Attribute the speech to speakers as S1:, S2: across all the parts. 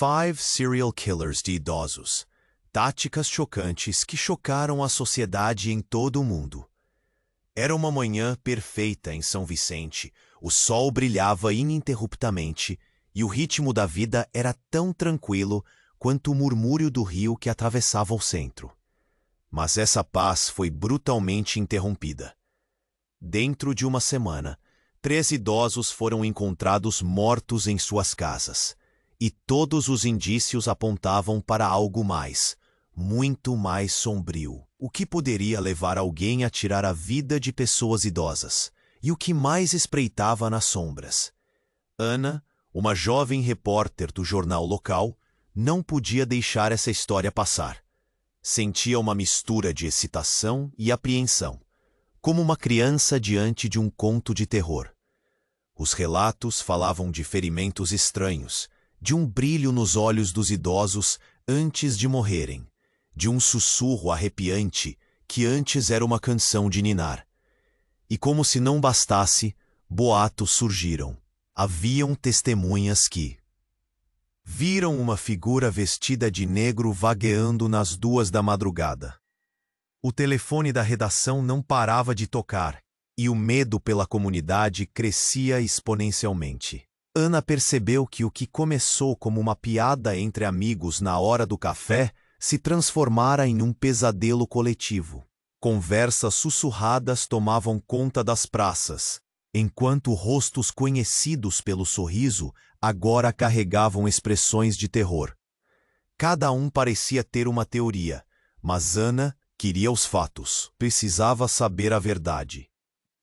S1: Five Serial Killers de idosos. Táticas chocantes que chocaram a sociedade em todo o mundo. Era uma manhã perfeita em São Vicente. O sol brilhava ininterruptamente e o ritmo da vida era tão tranquilo quanto o murmúrio do rio que atravessava o centro. Mas essa paz foi brutalmente interrompida. Dentro de uma semana, 3 idosos foram encontrados mortos em suas casas. E todos os indícios apontavam para algo mais, muito mais sombrio. O que poderia levar alguém a tirar a vida de pessoas idosas? E o que mais espreitava nas sombras? Ana, uma jovem repórter do jornal local, não podia deixar essa história passar. Sentia uma mistura de excitação e apreensão, como uma criança diante de um conto de terror. Os relatos falavam de ferimentos estranhos, de um brilho nos olhos dos idosos antes de morrerem, de um sussurro arrepiante que antes era uma canção de ninar. E como se não bastasse, boatos surgiram. Haviam testemunhas que viram uma figura vestida de negro vagueando nas 2 da madrugada. O telefone da redação não parava de tocar, e o medo pela comunidade crescia exponencialmente. Ana percebeu que o que começou como uma piada entre amigos na hora do café se transformara em um pesadelo coletivo. Conversas sussurradas tomavam conta das praças, enquanto rostos conhecidos pelo sorriso agora carregavam expressões de terror. Cada um parecia ter uma teoria, mas Ana queria os fatos, precisava saber a verdade.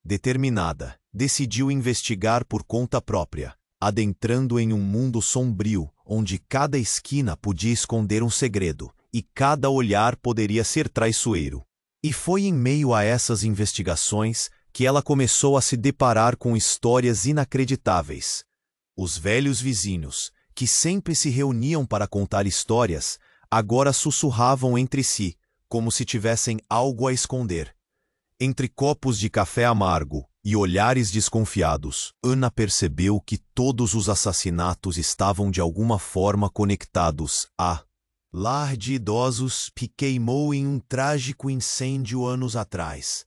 S1: Determinada, decidiu investigar por conta própria, adentrando em um mundo sombrio, onde cada esquina podia esconder um segredo, e cada olhar poderia ser traiçoeiro. E foi em meio a essas investigações que ela começou a se deparar com histórias inacreditáveis. Os velhos vizinhos, que sempre se reuniam para contar histórias, agora sussurravam entre si, como se tivessem algo a esconder. Entre copos de café amargo e olhares desconfiados, Ana percebeu que todos os assassinatos estavam de alguma forma conectados a lar de idosos que queimou em um trágico incêndio anos atrás.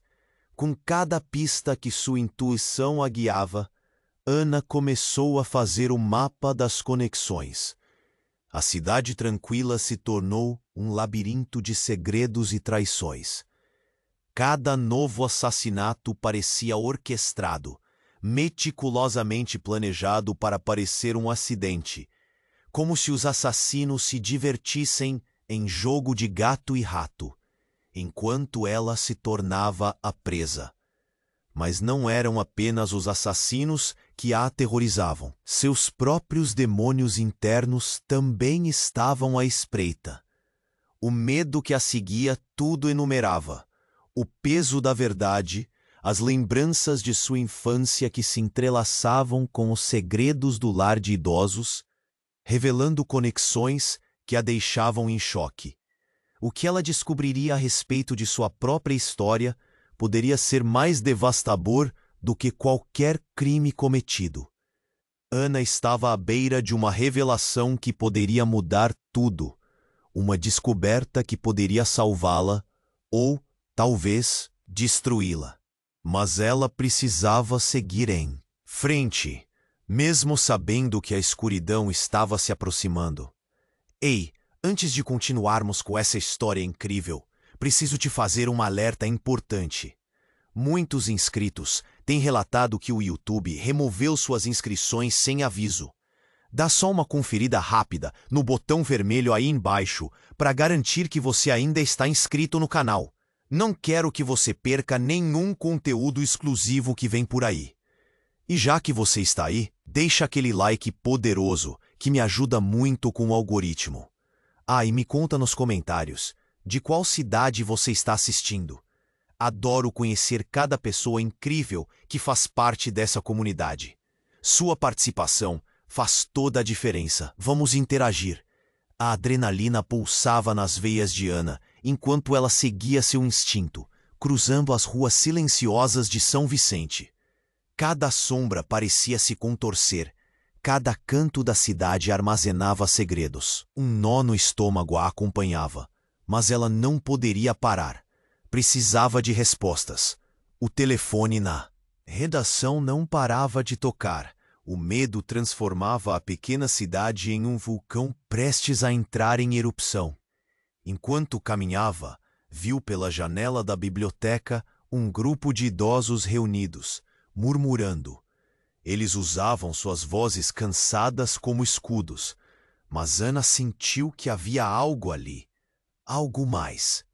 S1: Com cada pista que sua intuição a guiava, Ana começou a fazer o mapa das conexões. A cidade tranquila se tornou um labirinto de segredos e traições. Cada novo assassinato parecia orquestrado, meticulosamente planejado para parecer um acidente, como se os assassinos se divertissem em jogo de gato e rato, enquanto ela se tornava a presa. Mas não eram apenas os assassinos que a aterrorizavam. Seus próprios demônios internos também estavam à espreita. O medo que a seguia tudo enumerava. O peso da verdade, as lembranças de sua infância que se entrelaçavam com os segredos do lar de idosos, revelando conexões que a deixavam em choque. O que ela descobriria a respeito de sua própria história poderia ser mais devastador do que qualquer crime cometido. Ana estava à beira de uma revelação que poderia mudar tudo, uma descoberta que poderia salvá-la ou, talvez, destruí-la. Mas ela precisava seguir em frente, mesmo sabendo que a escuridão estava se aproximando. Ei, antes de continuarmos com essa história incrível, preciso te fazer um alerta importante. Muitos inscritos têm relatado que o YouTube removeu suas inscrições sem aviso. Dá só uma conferida rápida no botão vermelho aí embaixo para garantir que você ainda está inscrito no canal. Não quero que você perca nenhum conteúdo exclusivo que vem por aí. E já que você está aí, deixa aquele like poderoso que me ajuda muito com o algoritmo. Ah, e me conta nos comentários de qual cidade você está assistindo. Adoro conhecer cada pessoa incrível que faz parte dessa comunidade. Sua participação faz toda a diferença. Vamos interagir. A adrenalina pulsava nas veias de Ana enquanto ela seguia seu instinto, cruzando as ruas silenciosas de São Vicente. Cada sombra parecia se contorcer, Cada canto da cidade armazenava segredos. Um nó no estômago a acompanhava, mas ela não poderia parar. Precisava de respostas. O telefone na redação não parava de tocar. O medo transformava a pequena cidade em um vulcão prestes a entrar em erupção. Enquanto caminhava, viu pela janela da biblioteca um grupo de idosos reunidos, murmurando. Eles usavam suas vozes cansadas como escudos, mas Ana sentiu que havia algo ali, algo mais.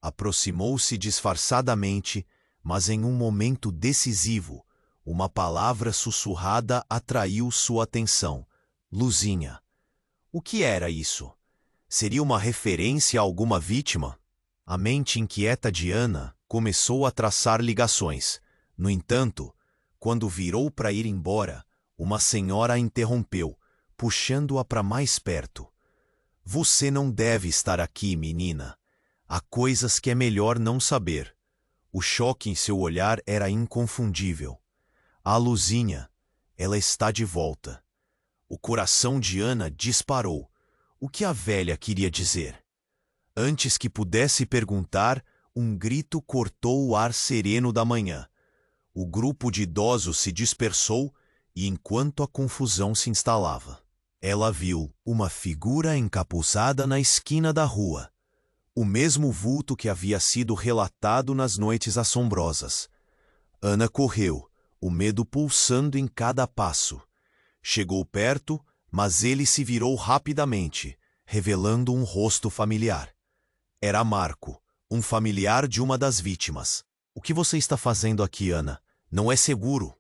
S1: Aproximou-se disfarçadamente, mas em um momento decisivo, uma palavra sussurrada atraiu sua atenção. Luzinha. O que era isso? Seria uma referência a alguma vítima? A mente inquieta de Ana começou a traçar ligações. No entanto, quando virou para ir embora, uma senhora a interrompeu, puxando-a para mais perto. Você não deve estar aqui, menina. Há coisas que é melhor não saber. O choque em seu olhar era inconfundível. A Luzinha, ela está de volta. O coração de Ana disparou. O que a velha queria dizer? Antes que pudesse perguntar, um grito cortou o ar sereno da manhã. O grupo de idosos se dispersou e, enquanto a confusão se instalava, ela viu uma figura encapuçada na esquina da rua. O mesmo vulto que havia sido relatado nas noites assombrosas. Ana correu, o medo pulsando em cada passo. Chegou perto, mas ele se virou rapidamente, revelando um rosto familiar. Era Marco, um familiar de uma das vítimas. O que você está fazendo aqui, Ana? Não é seguro.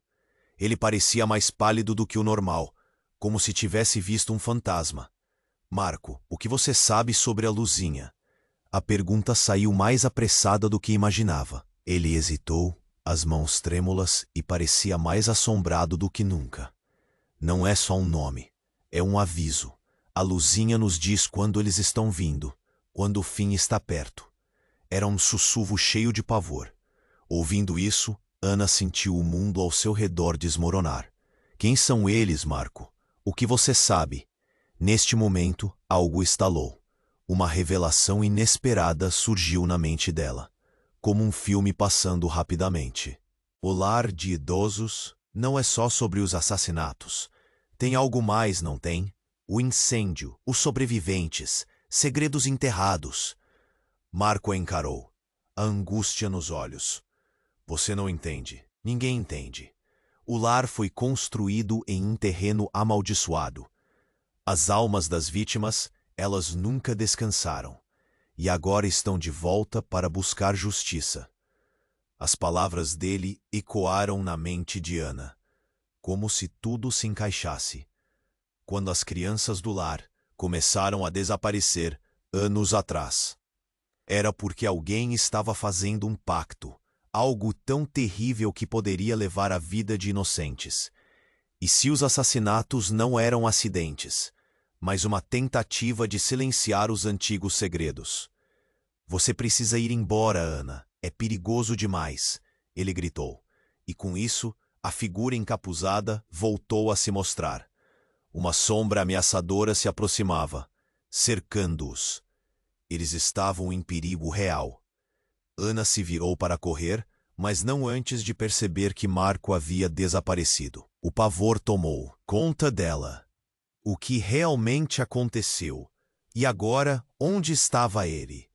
S1: Ele parecia mais pálido do que o normal, como se tivesse visto um fantasma. Marco, o que você sabe sobre a Luzinha? A pergunta saiu mais apressada do que imaginava. Ele hesitou, as mãos trêmulas, e parecia mais assombrado do que nunca. Não é só um nome, é um aviso. A Luzinha nos diz quando eles estão vindo, quando o fim está perto. Era um sussurro cheio de pavor. Ouvindo isso, Ana sentiu o mundo ao seu redor desmoronar. Quem são eles, Marco? O que você sabe? Neste momento, algo estalou. Uma revelação inesperada surgiu na mente dela, como um filme passando rapidamente. O lar de idosos não é só sobre os assassinatos. Tem algo mais, não tem? O incêndio, os sobreviventes, segredos enterrados. Marco a encarou, a angústia nos olhos. Você não entende. Ninguém entende. O lar foi construído em um terreno amaldiçoado. As almas das vítimas, elas nunca descansaram, e agora estão de volta para buscar justiça. As palavras dele ecoaram na mente de Ana, como se tudo se encaixasse. Quando as crianças do lar começaram a desaparecer anos atrás, era porque alguém estava fazendo um pacto, algo tão terrível que poderia levar a vida de inocentes. E se os assassinatos não eram acidentes, mas uma tentativa de silenciar os antigos segredos? Você precisa ir embora, Ana. É perigoso demais, ele gritou. E com isso, a figura encapuzada voltou a se mostrar. Uma sombra ameaçadora se aproximava, cercando-os. Eles estavam em perigo real. Ana se virou para correr, mas não antes de perceber que Marco havia desaparecido. O pavor tomou conta dela. O que realmente aconteceu? E agora, onde estava ele?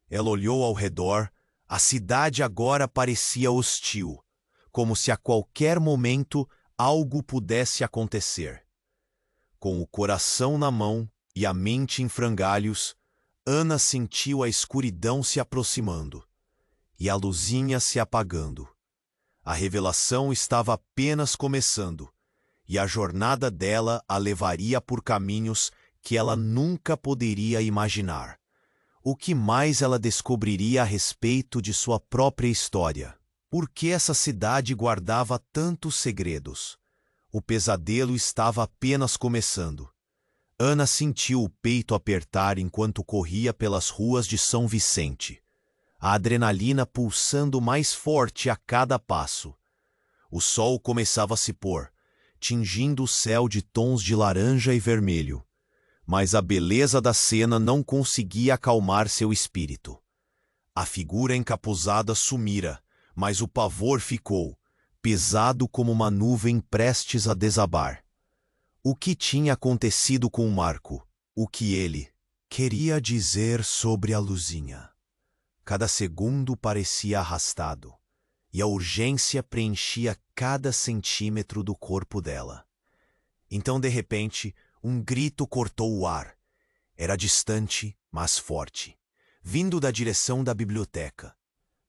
S1: Ela olhou ao redor. A cidade agora parecia hostil, como se a qualquer momento algo pudesse acontecer. Com o coração na mão e a mente em frangalhos, Ana sentiu a escuridão se aproximando e a luzinha se apagando. A revelação estava apenas começando, e a jornada dela a levaria por caminhos que ela nunca poderia imaginar. O que mais ela descobriria a respeito de sua própria história? Por que essa cidade guardava tantos segredos? O pesadelo estava apenas começando. Ana sentiu o peito apertar enquanto corria pelas ruas de São Vicente, a adrenalina pulsando mais forte a cada passo. O sol começava a se pôr, tingindo o céu de tons de laranja e vermelho. Mas a beleza da cena não conseguia acalmar seu espírito. A figura encapuzada sumira, mas o pavor ficou, pesado como uma nuvem prestes a desabar. O que tinha acontecido com o Marco? O que ele queria dizer sobre a Luzinha? Cada segundo parecia arrastado, e a urgência preenchia cada centímetro do corpo dela. Então, de repente, um grito cortou o ar. Era distante, mas forte, vindo da direção da biblioteca.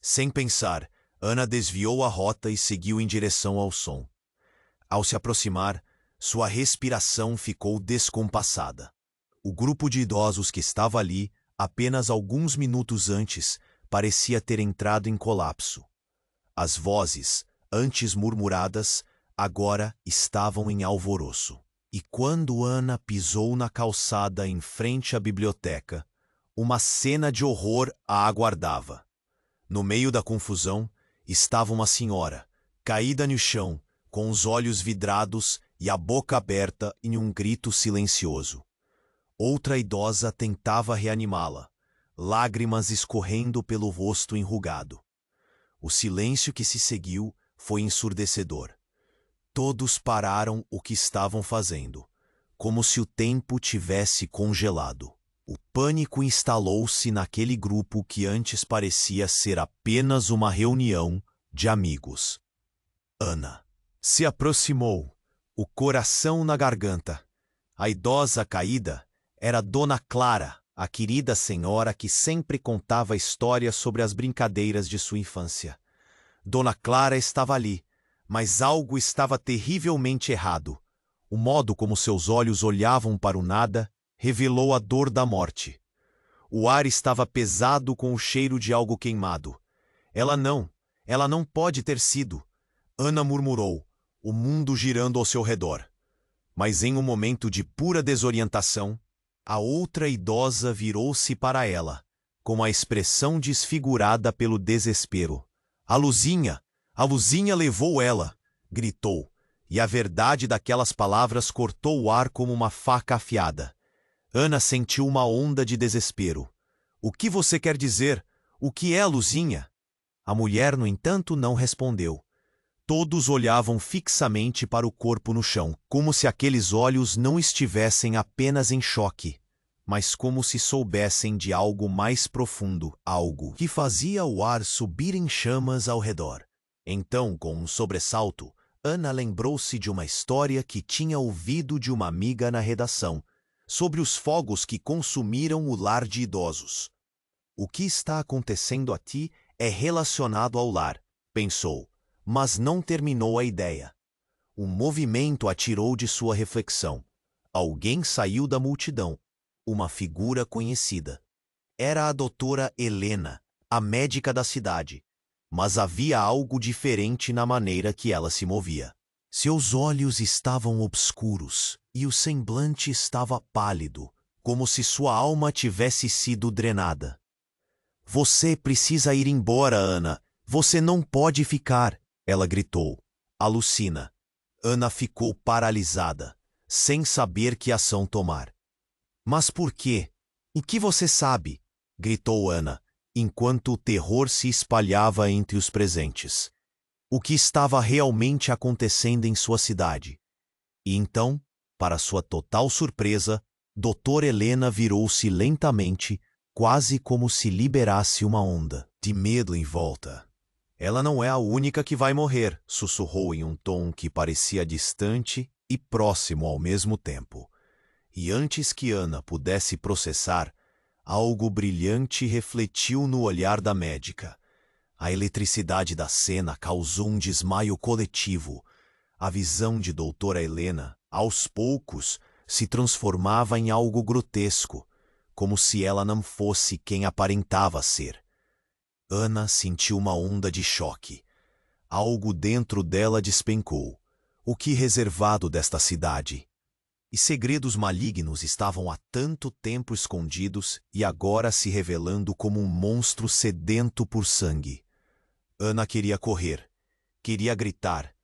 S1: Sem pensar, Ana desviou a rota e seguiu em direção ao som. Ao se aproximar, sua respiração ficou descompassada. O grupo de idosos que estava ali, apenas alguns minutos antes, parecia ter entrado em colapso. As vozes, antes murmuradas, agora estavam em alvoroço. E quando Ana pisou na calçada em frente à biblioteca, uma cena de horror a aguardava. No meio da confusão, estava uma senhora, caída no chão, com os olhos vidrados e a boca aberta em um grito silencioso. Outra idosa tentava reanimá-la, lágrimas escorrendo pelo rosto enrugado. O silêncio que se seguiu foi ensurdecedor. Todos pararam o que estavam fazendo, como se o tempo tivesse congelado. O pânico instalou-se naquele grupo que antes parecia ser apenas uma reunião de amigos. Ana se aproximou, o coração na garganta. A idosa caída era Dona Clara, a querida senhora que sempre contava histórias sobre as brincadeiras de sua infância. Dona Clara estava ali, mas algo estava terrivelmente errado. O modo como seus olhos olhavam para o nada revelou a dor da morte. O ar estava pesado com o cheiro de algo queimado. Ela não pode ter sido. Ana murmurou, o mundo girando ao seu redor. Mas em um momento de pura desorientação, a outra idosa virou-se para ela, com a expressão desfigurada pelo desespero. A Luzinha levou ela, gritou, e a verdade daquelas palavras cortou o ar como uma faca afiada. Ana sentiu uma onda de desespero. O que você quer dizer? O que é a Luzinha? A mulher, no entanto, não respondeu. Todos olhavam fixamente para o corpo no chão, como se aqueles olhos não estivessem apenas em choque, mas como se soubessem de algo mais profundo, algo que fazia o ar subir em chamas ao redor. Então, com um sobressalto, Ana lembrou-se de uma história que tinha ouvido de uma amiga na redação, sobre os fogos que consumiram o lar de idosos. O que está acontecendo aqui é relacionado ao lar, pensou, mas não terminou a ideia. Um movimento a tirou de sua reflexão. Alguém saiu da multidão, uma figura conhecida. Era a doutora Helena, a médica da cidade, mas havia algo diferente na maneira que ela se movia. Seus olhos estavam obscuros e o semblante estava pálido, como se sua alma tivesse sido drenada. Você precisa ir embora, Ana. Você não pode ficar, ela gritou. Alucina. Ana ficou paralisada, sem saber que ação tomar. Mas por quê? O que você sabe? Gritou Ana, enquanto o terror se espalhava entre os presentes. O que estava realmente acontecendo em sua cidade? E então, para sua total surpresa, Doutora Helena virou-se lentamente, quase como se liberasse uma onda de medo em volta. Ela não é a única que vai morrer, sussurrou em um tom que parecia distante e próximo ao mesmo tempo. E antes que Ana pudesse processar, algo brilhante refletiu no olhar da médica. A eletricidade da cena causou um desmaio coletivo. A visão de doutora Helena, aos poucos, se transformava em algo grotesco, como se ela não fosse quem aparentava ser. Ana sentiu uma onda de choque. Algo dentro dela despencou. O que reservado desta cidade? E segredos malignos estavam há tanto tempo escondidos e agora se revelando como um monstro sedento por sangue. Ana queria correr, queria gritar,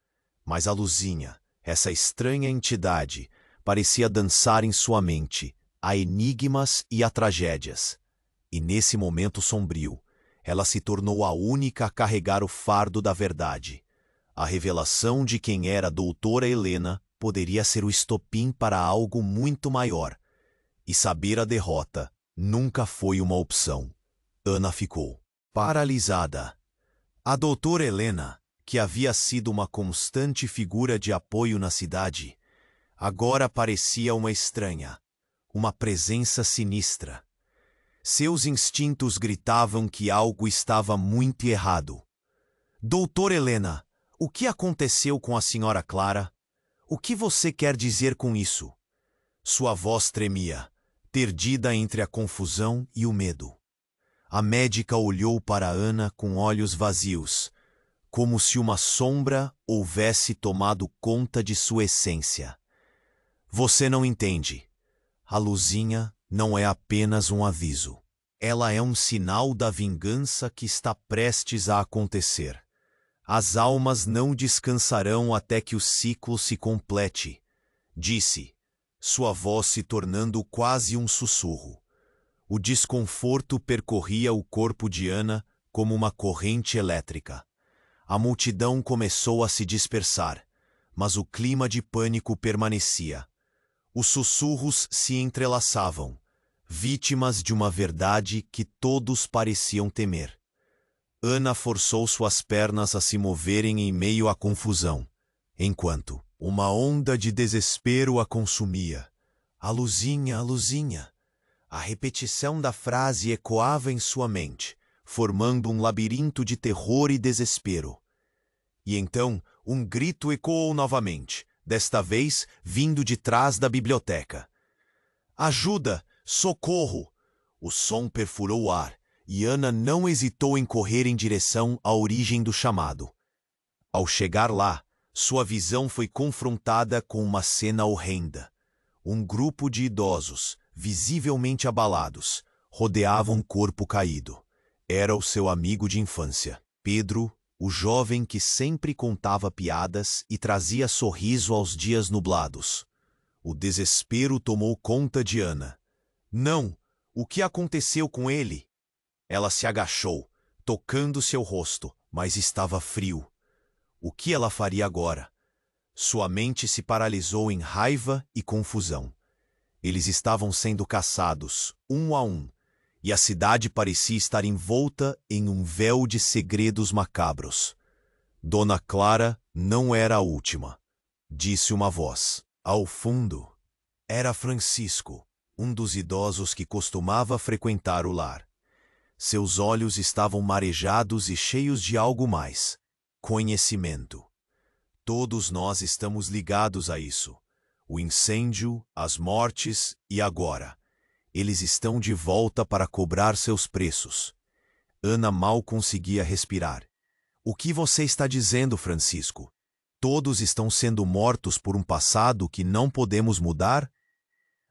S1: mas a Luzinha, Essa estranha entidade parecia dançar em sua mente, a enigmas e a tragédias. E nesse momento sombrio, ela se tornou a única a carregar o fardo da verdade. A revelação de quem era a doutora Helena poderia ser o estopim para algo muito maior. E saber a derrota nunca foi uma opção. Ana ficou paralisada. A doutora Helena, que havia sido uma constante figura de apoio na cidade, agora parecia uma estranha, uma presença sinistra. Seus instintos gritavam que algo estava muito errado. Doutora Helena, o que aconteceu com a senhora Clara? O que você quer dizer com isso? Sua voz tremia, perdida entre a confusão e o medo. A médica olhou para Ana com olhos vazios, como se uma sombra houvesse tomado conta de sua essência. Você não entende. A luzinha não é apenas um aviso. Ela é um sinal da vingança que está prestes a acontecer. As almas não descansarão até que o ciclo se complete, disse, sua voz se tornando quase um sussurro. O desconforto percorria o corpo de Ana como uma corrente elétrica. A multidão começou a se dispersar, mas o clima de pânico permanecia. Os sussurros se entrelaçavam, vítimas de uma verdade que todos pareciam temer. Ana forçou suas pernas a se moverem em meio à confusão, enquanto uma onda de desespero a consumia. A luzinha, a luzinha. A repetição da frase ecoava em sua mente, formando um labirinto de terror e desespero. E então, um grito ecoou novamente, desta vez vindo de trás da biblioteca. Ajuda! Socorro! O som perfurou o ar, e Ana não hesitou em correr em direção à origem do chamado. Ao chegar lá, sua visão foi confrontada com uma cena horrenda. Um grupo de idosos, visivelmente abalados, rodeava um corpo caído. Era o seu amigo de infância, Pedro, o jovem que sempre contava piadas e trazia sorriso aos dias nublados. O desespero tomou conta de Ana. Não! O que aconteceu com ele? Ela se agachou, tocando seu rosto, mas estava frio. O que ela faria agora? Sua mente se paralisou em raiva e confusão. Eles estavam sendo caçados, um a um, e a cidade parecia estar envolta em um véu de segredos macabros. Dona Clara não era a última, disse uma voz. Ao fundo, era Francisco, um dos idosos que costumava frequentar o lar. Seus olhos estavam marejados e cheios de algo mais: conhecimento. Todos nós estamos ligados a isso. O incêndio, as mortes e agora. Eles estão de volta para cobrar seus preços. Ana mal conseguia respirar. O que você está dizendo, Francisco? Todos estão sendo mortos por um passado que não podemos mudar?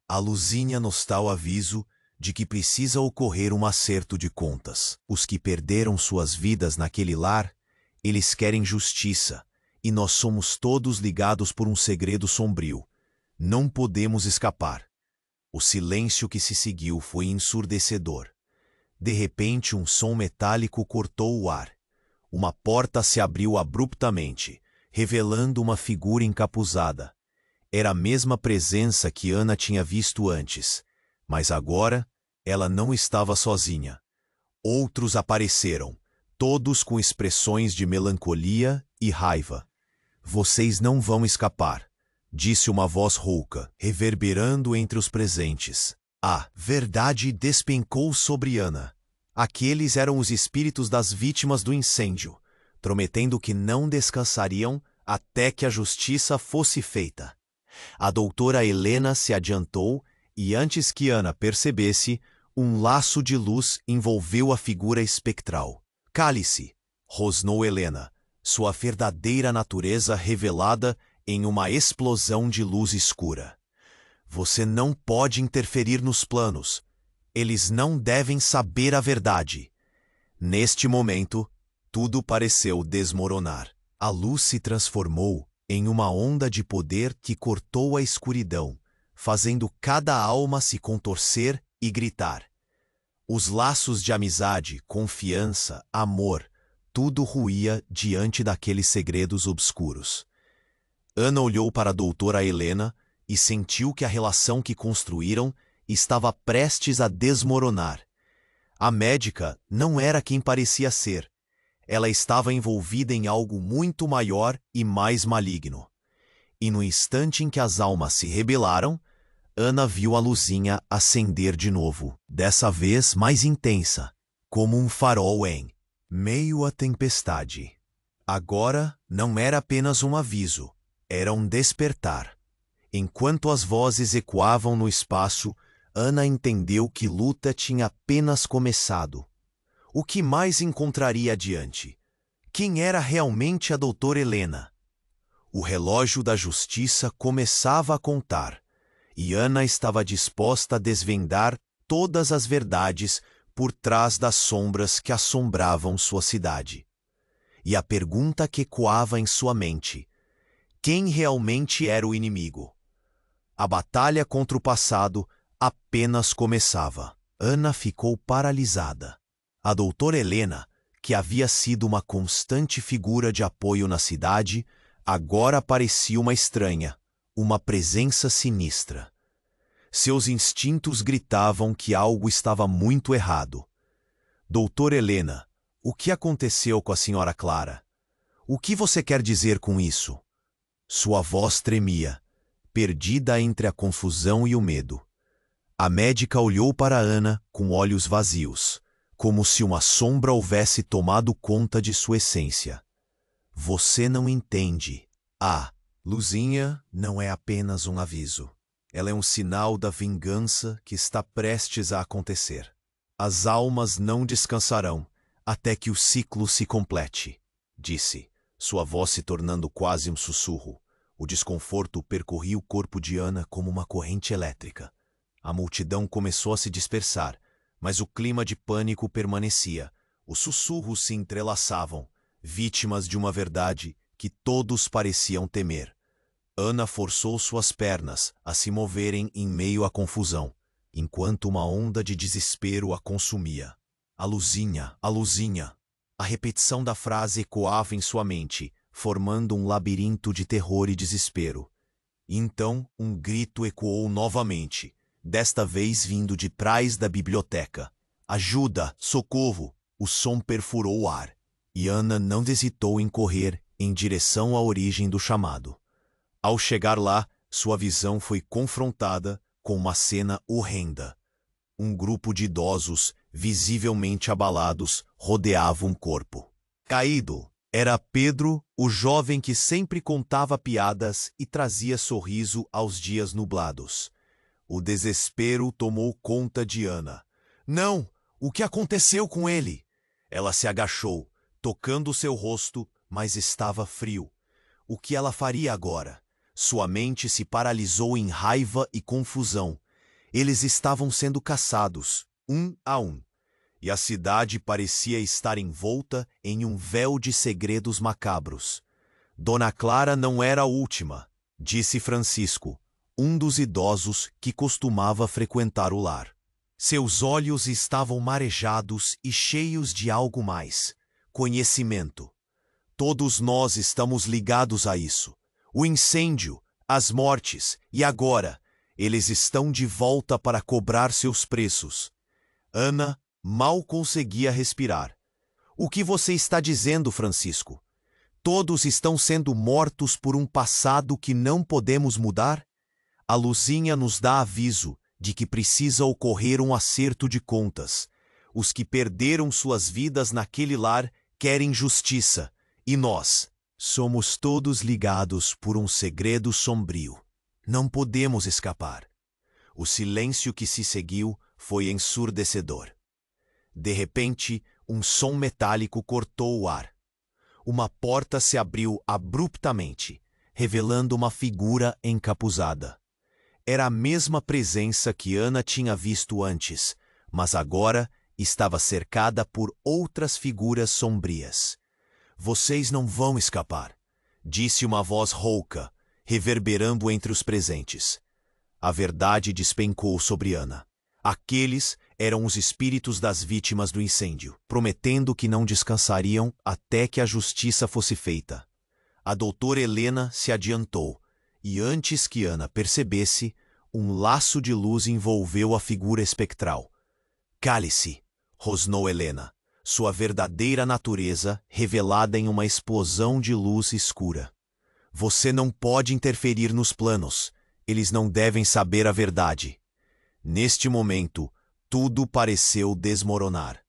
S1: A luzinha nos dá o aviso de que precisa ocorrer um acerto de contas. Os que perderam suas vidas naquele lar, eles querem justiça, e nós somos todos ligados por um segredo sombrio. Não podemos escapar. O silêncio que se seguiu foi ensurdecedor. De repente, um som metálico cortou o ar. Uma porta se abriu abruptamente, revelando uma figura encapuzada. Era a mesma presença que Ana tinha visto antes, mas agora ela não estava sozinha. Outros apareceram, todos com expressões de melancolia e raiva. Vocês não vão escapar, disse uma voz rouca, reverberando entre os presentes. A verdade despencou sobre Ana. Aqueles eram os espíritos das vítimas do incêndio, prometendo que não descansariam até que a justiça fosse feita. A doutora Helena se adiantou e, antes que Ana percebesse, um laço de luz envolveu a figura espectral. Cale-se, rosnou Helena, sua verdadeira natureza revelada em uma explosão de luz escura. Você não pode interferir nos planos. Eles não devem saber a verdade. Neste momento, tudo pareceu desmoronar. A luz se transformou em uma onda de poder que cortou a escuridão, fazendo cada alma se contorcer e gritar. Os laços de amizade, confiança, amor, tudo ruía diante daqueles segredos obscuros. Ana olhou para a doutora Helena e sentiu que a relação que construíram estava prestes a desmoronar. A médica não era quem parecia ser. Ela estava envolvida em algo muito maior e mais maligno. E no instante em que as almas se rebelaram, Ana viu a luzinha acender de novo, dessa vez mais intensa, como um farol em meio à tempestade. Agora não era apenas um aviso, era um despertar. Enquanto as vozes ecoavam no espaço, Ana entendeu que luta tinha apenas começado. O que mais encontraria adiante? Quem era realmente a doutora Helena? O relógio da justiça começava a contar, e Ana estava disposta a desvendar todas as verdades por trás das sombras que assombravam sua cidade. E a pergunta que ecoava em sua mente: quem realmente era o inimigo? A batalha contra o passado apenas começava. Ana ficou paralisada. A doutora Helena, que havia sido uma constante figura de apoio na cidade, agora parecia uma estranha, uma presença sinistra. Seus instintos gritavam que algo estava muito errado. Doutora Helena, o que aconteceu com a senhora Clara? O que você quer dizer com isso? Sua voz tremia, perdida entre a confusão e o medo. A médica olhou para Ana com olhos vazios, como se uma sombra houvesse tomado conta de sua essência. Você não entende. A luzinha não é apenas um aviso. Ela é um sinal da vingança que está prestes a acontecer. As almas não descansarão até que o ciclo se complete, disse, sua voz se tornando quase um sussurro. O desconforto percorria o corpo de Ana como uma corrente elétrica. A multidão começou a se dispersar, mas o clima de pânico permanecia. Os sussurros se entrelaçavam, vítimas de uma verdade que todos pareciam temer. Ana forçou suas pernas a se moverem em meio à confusão, enquanto uma onda de desespero a consumia. A luzinha, a luzinha. A repetição da frase ecoava em sua mente, formando um labirinto de terror e desespero. Então, um grito ecoou novamente, desta vez vindo de trás da biblioteca. Ajuda! Socorro! O som perfurou o ar, e Ana não hesitou em correr em direção à origem do chamado. Ao chegar lá, sua visão foi confrontada com uma cena horrenda. Um grupo de idosos, visivelmente abalados, rodeava um corpo. Caído, era Pedro, o jovem que sempre contava piadas e trazia sorriso aos dias nublados. O desespero tomou conta de Ana. Não! O que aconteceu com ele? Ela se agachou, tocando seu rosto, mas estava frio. O que ela faria agora? Sua mente se paralisou em raiva e confusão. Eles estavam sendo caçados, um a um, e a cidade parecia estar envolta em um véu de segredos macabros. Dona Clara não era a última, disse Francisco, um dos idosos que costumava frequentar o lar. Seus olhos estavam marejados e cheios de algo mais: conhecimento. Todos nós estamos ligados a isso. O incêndio, as mortes, e agora, eles estão de volta para cobrar seus preços. Ana mal conseguia respirar. O que você está dizendo, Francisco? Todos estão sendo mortos por um passado que não podemos mudar? A luzinha nos dá aviso de que precisa ocorrer um acerto de contas. Os que perderam suas vidas naquele lar querem justiça, e nós somos todos ligados por um segredo sombrio. Não podemos escapar. O silêncio que se seguiu foi ensurdecedor. De repente, um som metálico cortou o ar. Uma porta se abriu abruptamente, revelando uma figura encapuzada. Era a mesma presença que Ana tinha visto antes, mas agora estava cercada por outras figuras sombrias. Vocês não vão escapar, disse uma voz rouca, reverberando entre os presentes. A verdade despencou sobre Ana. Aqueles eram os espíritos das vítimas do incêndio, prometendo que não descansariam até que a justiça fosse feita. A doutora Helena se adiantou, e antes que Ana percebesse, um laço de luz envolveu a figura espectral. Cale-se, rosnou Helena, sua verdadeira natureza revelada em uma explosão de luz escura. Você não pode interferir nos planos. Eles não devem saber a verdade. Neste momento, tudo pareceu desmoronar.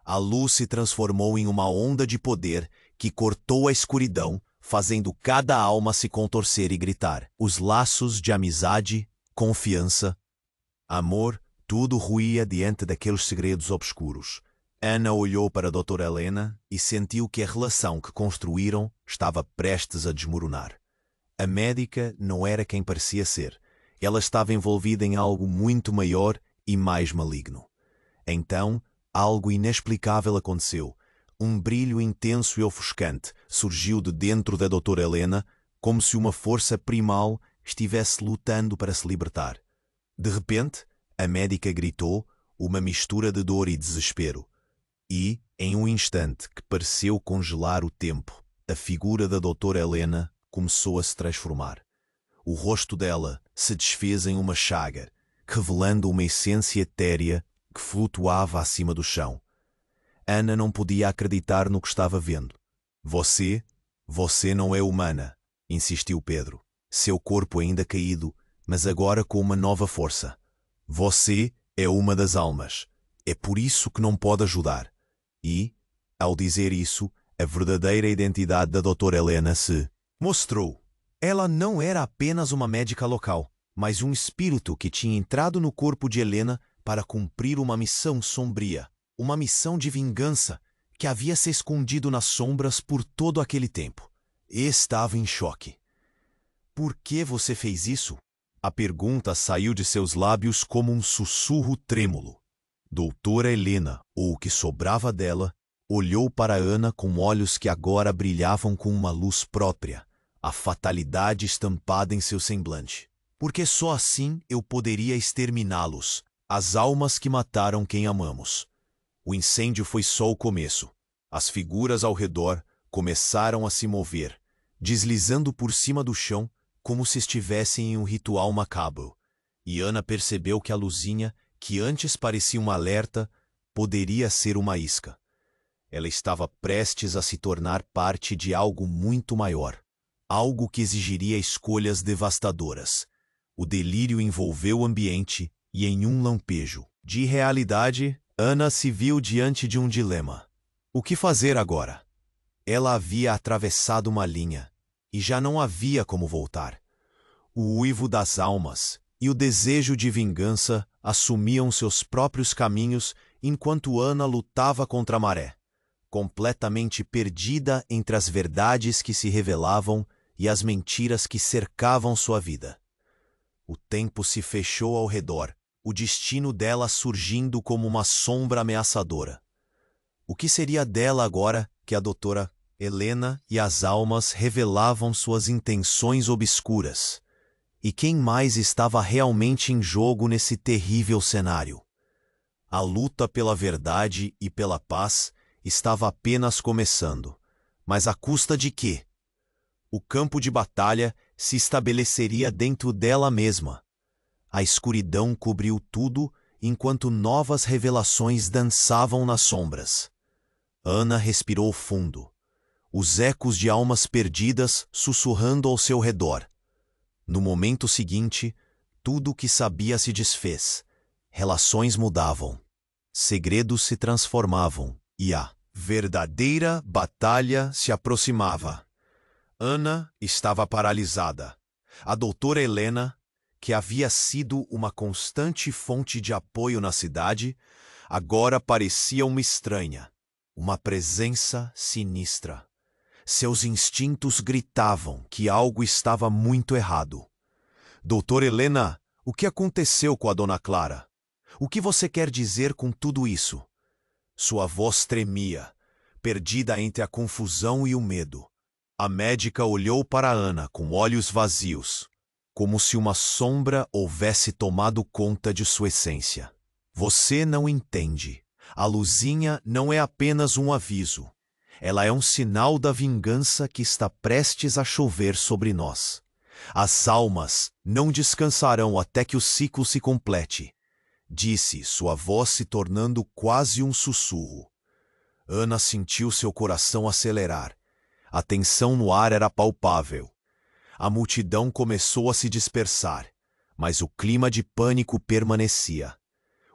S1: A luz se transformou em uma onda de poder que cortou a escuridão, fazendo cada alma se contorcer e gritar. Os laços de amizade, confiança, amor, tudo ruía diante daqueles segredos obscuros. Ana olhou para a doutora Helena e sentiu que a relação que construíram estava prestes a desmoronar. A médica não era quem parecia ser. Ela estava envolvida em algo muito maior e mais maligno. Então, algo inexplicável aconteceu. Um brilho intenso e ofuscante surgiu de dentro da doutora Helena, como se uma força primal estivesse lutando para se libertar. De repente, a médica gritou, uma mistura de dor e desespero. E, em um instante que pareceu congelar o tempo, a figura da doutora Helena começou a se transformar. O rosto dela se desfez em uma chaga, revelando uma essência etérea que flutuava acima do chão. Ana não podia acreditar no que estava vendo. Você não é humana, insistiu Pedro. Seu corpo ainda caído, mas agora com uma nova força. Você é uma das almas. É por isso que não pode ajudar. E, ao dizer isso, a verdadeira identidade da doutora Helena se mostrou. Ela não era apenas uma médica local, mas um espírito que tinha entrado no corpo de Helena para cumprir uma missão sombria, uma missão de vingança que havia se escondido nas sombras por todo aquele tempo. Estava em choque. Por que você fez isso? A pergunta saiu de seus lábios como um sussurro trêmulo. Doutora Helena, ou o que sobrava dela, olhou para Ana com olhos que agora brilhavam com uma luz própria, a fatalidade estampada em seu semblante. Porque só assim eu poderia exterminá-los, as almas que mataram quem amamos. O incêndio foi só o começo. As figuras ao redor começaram a se mover, deslizando por cima do chão como se estivessem em um ritual macabro. E Ana percebeu que a luzinha, que antes parecia um alerta, poderia ser uma isca. Ela estava prestes a se tornar parte de algo muito maior. Algo que exigiria escolhas devastadoras. O delírio envolveu o ambiente e, em um lampejo de realidade, Ana se viu diante de um dilema. O que fazer agora? Ela havia atravessado uma linha e já não havia como voltar. O uivo das almas e o desejo de vingança assumiam seus próprios caminhos enquanto Ana lutava contra a maré, completamente perdida entre as verdades que se revelavam e as mentiras que cercavam sua vida. O tempo se fechou ao redor, o destino dela surgindo como uma sombra ameaçadora. O que seria dela agora que a doutora Helena e as almas revelavam suas intenções obscuras? E quem mais estava realmente em jogo nesse terrível cenário? A luta pela verdade e pela paz estava apenas começando. Mas à custa de quê? O campo de batalha se estabeleceria dentro dela mesma. A escuridão cobriu tudo enquanto novas revelações dançavam nas sombras. Ana respirou fundo. Os ecos de almas perdidas sussurrando ao seu redor. No momento seguinte, tudo o que sabia se desfez. Relações mudavam. Segredos se transformavam. E a verdadeira batalha se aproximava. Ana estava paralisada. A doutora Helena, que havia sido uma constante fonte de apoio na cidade, agora parecia uma estranha, uma presença sinistra. Seus instintos gritavam que algo estava muito errado. Doutora Helena, o que aconteceu com a dona Clara? O que você quer dizer com tudo isso? Sua voz tremia, perdida entre a confusão e o medo. A médica olhou para Ana com olhos vazios, como se uma sombra houvesse tomado conta de sua essência. Você não entende. A luzinha não é apenas um aviso. Ela é um sinal da vingança que está prestes a chover sobre nós. As almas não descansarão até que o ciclo se complete, disse, sua voz se tornando quase um sussurro. Ana sentiu seu coração acelerar. A tensão no ar era palpável. A multidão começou a se dispersar, mas o clima de pânico permanecia.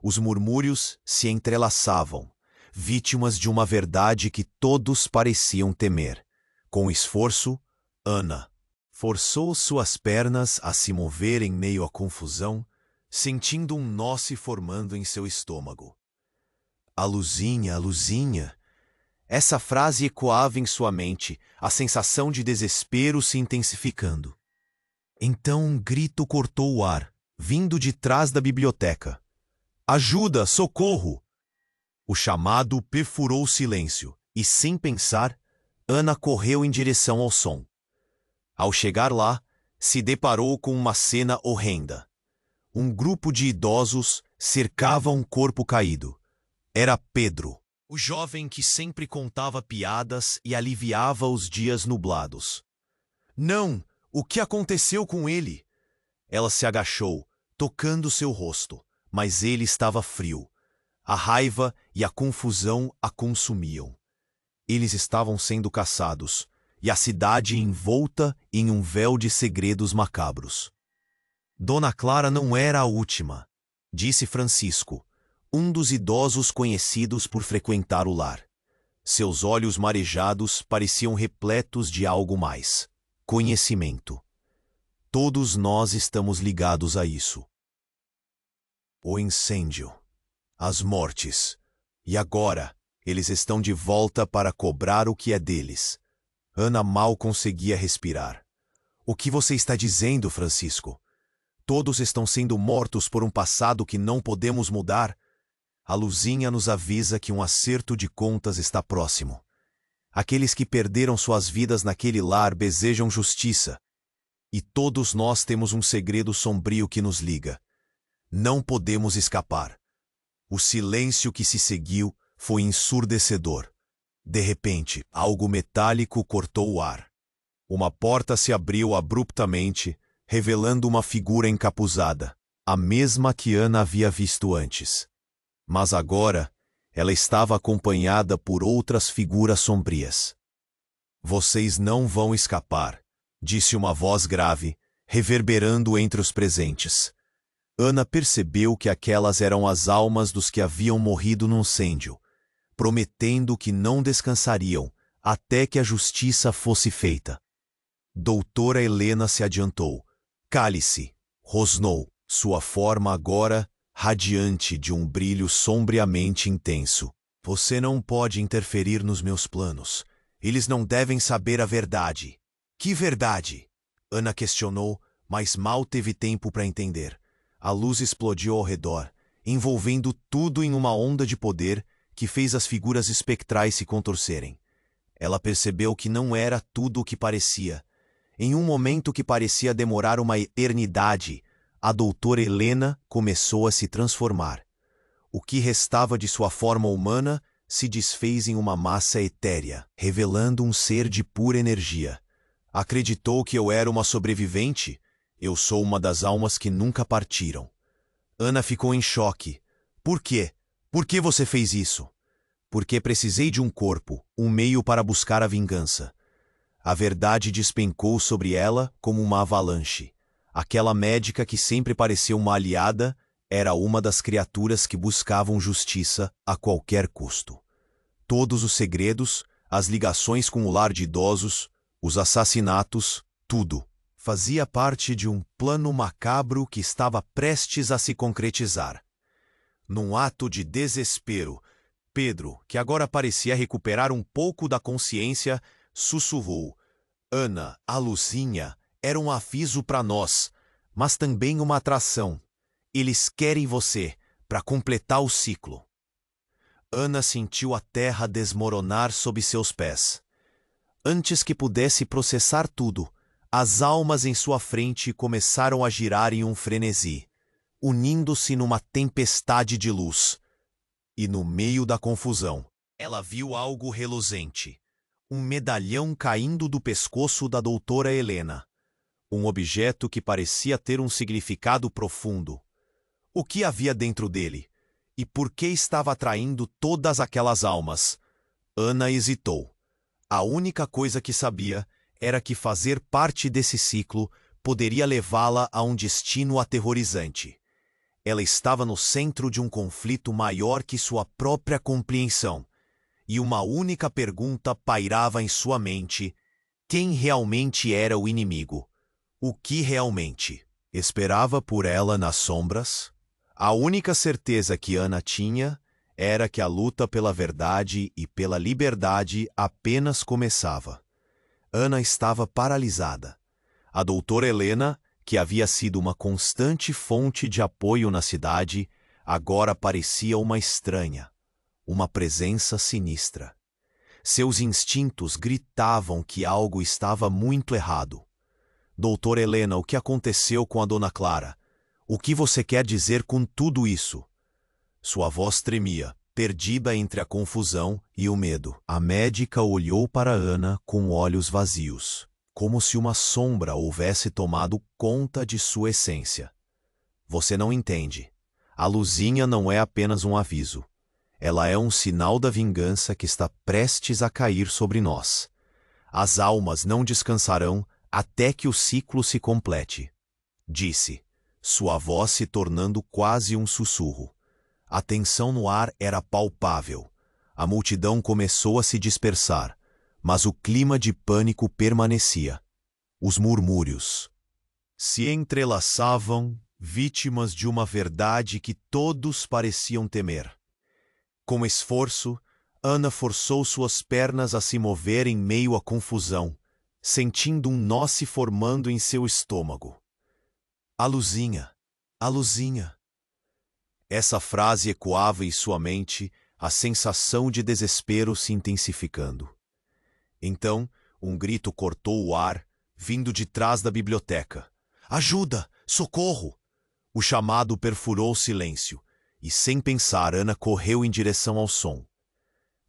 S1: Os murmúrios se entrelaçavam, vítimas de uma verdade que todos pareciam temer. Com esforço, Ana forçou suas pernas a se mover em meio à confusão, sentindo um nó se formando em seu estômago. A luzinha, a luzinha. Essa frase ecoava em sua mente, a sensação de desespero se intensificando. Então um grito cortou o ar, vindo de trás da biblioteca. Ajuda, socorro! O chamado perfurou o silêncio, e sem pensar, Ana correu em direção ao som. Ao chegar lá, se deparou com uma cena horrenda. Um grupo de idosos cercava um corpo caído. Era Pedro, o jovem que sempre contava piadas e aliviava os dias nublados. Não! O que aconteceu com ele? Ela se agachou, tocando seu rosto, mas ele estava frio. A raiva e a confusão a consumiam. Eles estavam sendo caçados, e a cidade envolta em um véu de segredos macabros. Dona Clara não era a última, disse Francisco, um dos idosos conhecidos por frequentar o lar. Seus olhos marejados pareciam repletos de algo mais: conhecimento. Todos nós estamos ligados a isso. O incêndio, as mortes, e agora eles estão de volta para cobrar o que é deles. Ana mal conseguia respirar. O que você está dizendo, Francisco? Todos estão sendo mortos por um passado que não podemos mudar? A luzinha nos avisa que um acerto de contas está próximo. Aqueles que perderam suas vidas naquele lar desejam justiça. E todos nós temos um segredo sombrio que nos liga. Não podemos escapar. O silêncio que se seguiu foi ensurdecedor. De repente, algo metálico cortou o ar. Uma porta se abriu abruptamente, revelando uma figura encapuzada, a mesma que Ana havia visto antes. Mas agora, ela estava acompanhada por outras figuras sombrias. Vocês não vão escapar, disse uma voz grave, reverberando entre os presentes. Ana percebeu que aquelas eram as almas dos que haviam morrido no incêndio, prometendo que não descansariam até que a justiça fosse feita. Doutora Helena se adiantou. Cale-se, rosnou, sua forma agora radiante de um brilho sombriamente intenso. Você não pode interferir nos meus planos. Eles não devem saber a verdade. Que verdade? Ana questionou, mas mal teve tempo para entender. A luz explodiu ao redor, envolvendo tudo em uma onda de poder que fez as figuras espectrais se contorcerem. Ela percebeu que não era tudo o que parecia. Em um momento que parecia demorar uma eternidade, a doutora Helena começou a se transformar. O que restava de sua forma humana se desfez em uma massa etérea, revelando um ser de pura energia. Acreditou que eu era uma sobrevivente? Eu sou uma das almas que nunca partiram. Ana ficou em choque. Por quê? Por que você fez isso? Porque precisei de um corpo, um meio para buscar a vingança. A verdade despencou sobre ela como uma avalanche. Aquela médica que sempre pareceu uma aliada era uma das criaturas que buscavam justiça a qualquer custo. Todos os segredos, as ligações com o lar de idosos, os assassinatos, tudo fazia parte de um plano macabro que estava prestes a se concretizar. Num ato de desespero, Pedro, que agora parecia recuperar um pouco da consciência, sussurrou: Ana, a luzinha, era um aviso para nós, mas também uma atração. Eles querem você para completar o ciclo. Ana sentiu a terra desmoronar sob seus pés. Antes que pudesse processar tudo, as almas em sua frente começaram a girar em um frenesi, unindo-se numa tempestade de luz. E no meio da confusão, ela viu algo reluzente. Um medalhão caindo do pescoço da doutora Helena. Um objeto que parecia ter um significado profundo. O que havia dentro dele? E por que estava atraindo todas aquelas almas? Ana hesitou. A única coisa que sabia era que fazer parte desse ciclo poderia levá-la a um destino aterrorizante. Ela estava no centro de um conflito maior que sua própria compreensão. E uma única pergunta pairava em sua mente: quem realmente era o inimigo? O que realmente esperava por ela nas sombras? A única certeza que Ana tinha era que a luta pela verdade e pela liberdade apenas começava. Ana estava paralisada. A doutora Helena, que havia sido uma constante fonte de apoio na cidade, agora parecia uma estranha. Uma presença sinistra. Seus instintos gritavam que algo estava muito errado. Doutora Helena, o que aconteceu com a dona Clara? O que você quer dizer com tudo isso? Sua voz tremia, perdida entre a confusão e o medo. A médica olhou para Ana com olhos vazios, como se uma sombra houvesse tomado conta de sua essência. Você não entende. A luzinha não é apenas um aviso. Ela é um sinal da vingança que está prestes a cair sobre nós. As almas não descansarão até que o ciclo se complete. Disse, sua voz se tornando quase um sussurro. A tensão no ar era palpável. A multidão começou a se dispersar, mas o clima de pânico permanecia. Os murmúrios se entrelaçavam, vítimas de uma verdade que todos pareciam temer. Com esforço, Ana forçou suas pernas a se mover em meio à confusão, sentindo um nó se formando em seu estômago. A luzinha, a luzinha. Essa frase ecoava em sua mente, a sensação de desespero se intensificando. Então, um grito cortou o ar, vindo de trás da biblioteca. Ajuda! Socorro! O chamado perfurou o silêncio. E sem pensar, Ana correu em direção ao som.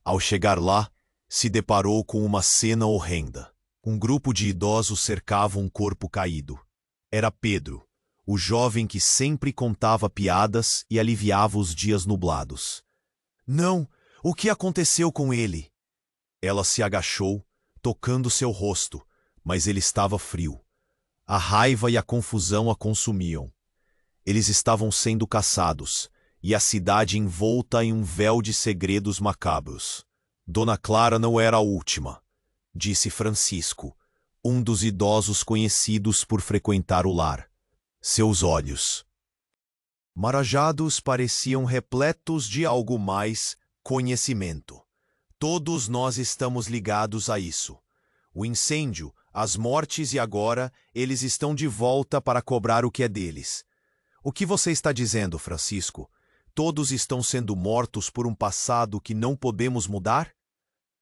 S1: Ao chegar lá, se deparou com uma cena horrenda. Um grupo de idosos cercava um corpo caído. Era Pedro, o jovem que sempre contava piadas e aliviava os dias nublados. Não! O que aconteceu com ele? Ela se agachou, tocando seu rosto, mas ele estava frio. A raiva e a confusão a consumiam. Eles estavam sendo caçados, e a cidade envolta em um véu de segredos macabros. Dona Clara não era a última, disse Francisco, um dos idosos conhecidos por frequentar o lar. Seus olhos marajados pareciam repletos de algo mais: conhecimento. Todos nós estamos ligados a isso. O incêndio, as mortes e agora eles estão de volta para cobrar o que é deles. O que você está dizendo, Francisco? Todos estão sendo mortos por um passado que não podemos mudar?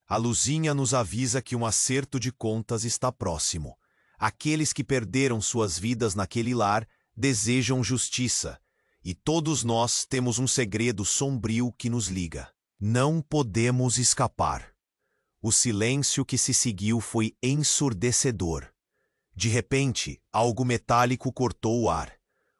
S1: A luzinha nos avisa que um acerto de contas está próximo. Aqueles que perderam suas vidas naquele lar desejam justiça, e todos nós temos um segredo sombrio que nos liga. Não podemos escapar. O silêncio que se seguiu foi ensurdecedor. De repente, algo metálico cortou o ar.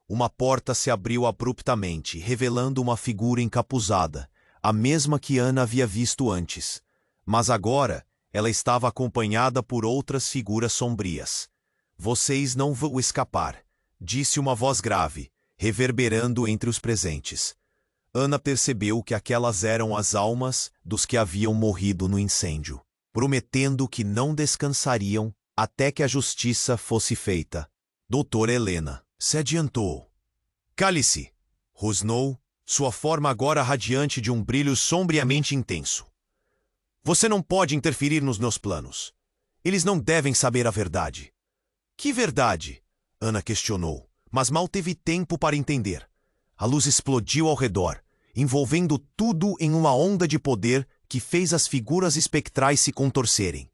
S1: Uma porta se abriu abruptamente, revelando uma figura encapuzada, a mesma que Ana havia visto antes. Mas agora, ela estava acompanhada por outras figuras sombrias. Vocês não vão escapar, disse uma voz grave, reverberando entre os presentes. Ana percebeu que aquelas eram as almas dos que haviam morrido no incêndio, prometendo que não descansariam até que a justiça fosse feita. Doutora Helena se adiantou. Cale-se! Rosnou, sua forma agora radiante de um brilho sombriamente intenso. Você não pode interferir nos meus planos. Eles não devem saber a verdade. Que verdade? Ana questionou, mas mal teve tempo para entender. A luz explodiu ao redor, envolvendo tudo em uma onda de poder que fez as figuras espectrais se contorcerem.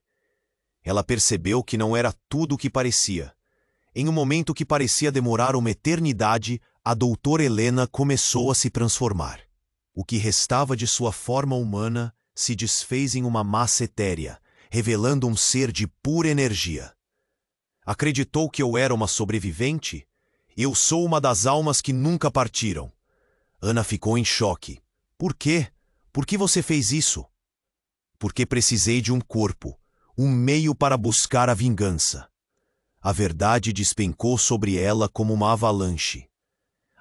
S1: Ela percebeu que não era tudo o que parecia. Em um momento que parecia demorar uma eternidade, a doutora Helena começou a se transformar. O que restava de sua forma humana se desfez em uma massa etérea, revelando um ser de pura energia. Acreditou que eu era uma sobrevivente? Eu sou uma das almas que nunca partiram. Ana ficou em choque. Por quê? Por que você fez isso? Porque precisei de um corpo, um meio para buscar a vingança. A verdade despencou sobre ela como uma avalanche.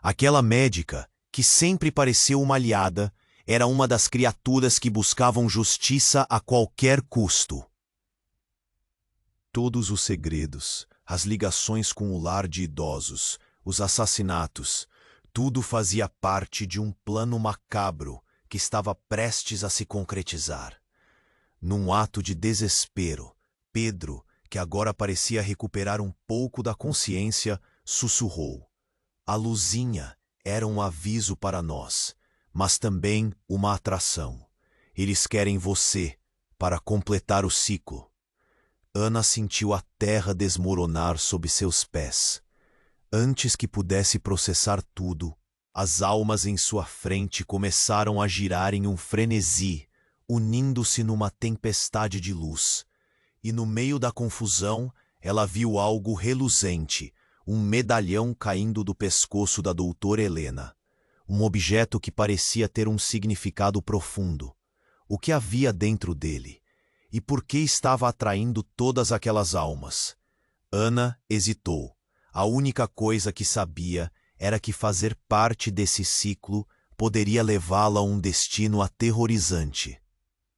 S1: Aquela médica, que sempre pareceu uma aliada, era uma das criaturas que buscavam justiça a qualquer custo. Todos os segredos, as ligações com o lar de idosos, os assassinatos, tudo fazia parte de um plano macabro que estava prestes a se concretizar. Num ato de desespero, Pedro, que agora parecia recuperar um pouco da consciência, sussurrou: "A luzinha era um aviso para nós, mas também uma atração. Eles querem você para completar o ciclo." Ana sentiu a terra desmoronar sob seus pés. Antes que pudesse processar tudo, as almas em sua frente começaram a girar em um frenesi, unindo-se numa tempestade de luz. E no meio da confusão, ela viu algo reluzente, um medalhão caindo do pescoço da doutora Helena. Um objeto que parecia ter um significado profundo. O que havia dentro dele? E por que estava atraindo todas aquelas almas? Ana hesitou. A única coisa que sabia era que fazer parte desse ciclo poderia levá-la a um destino aterrorizante.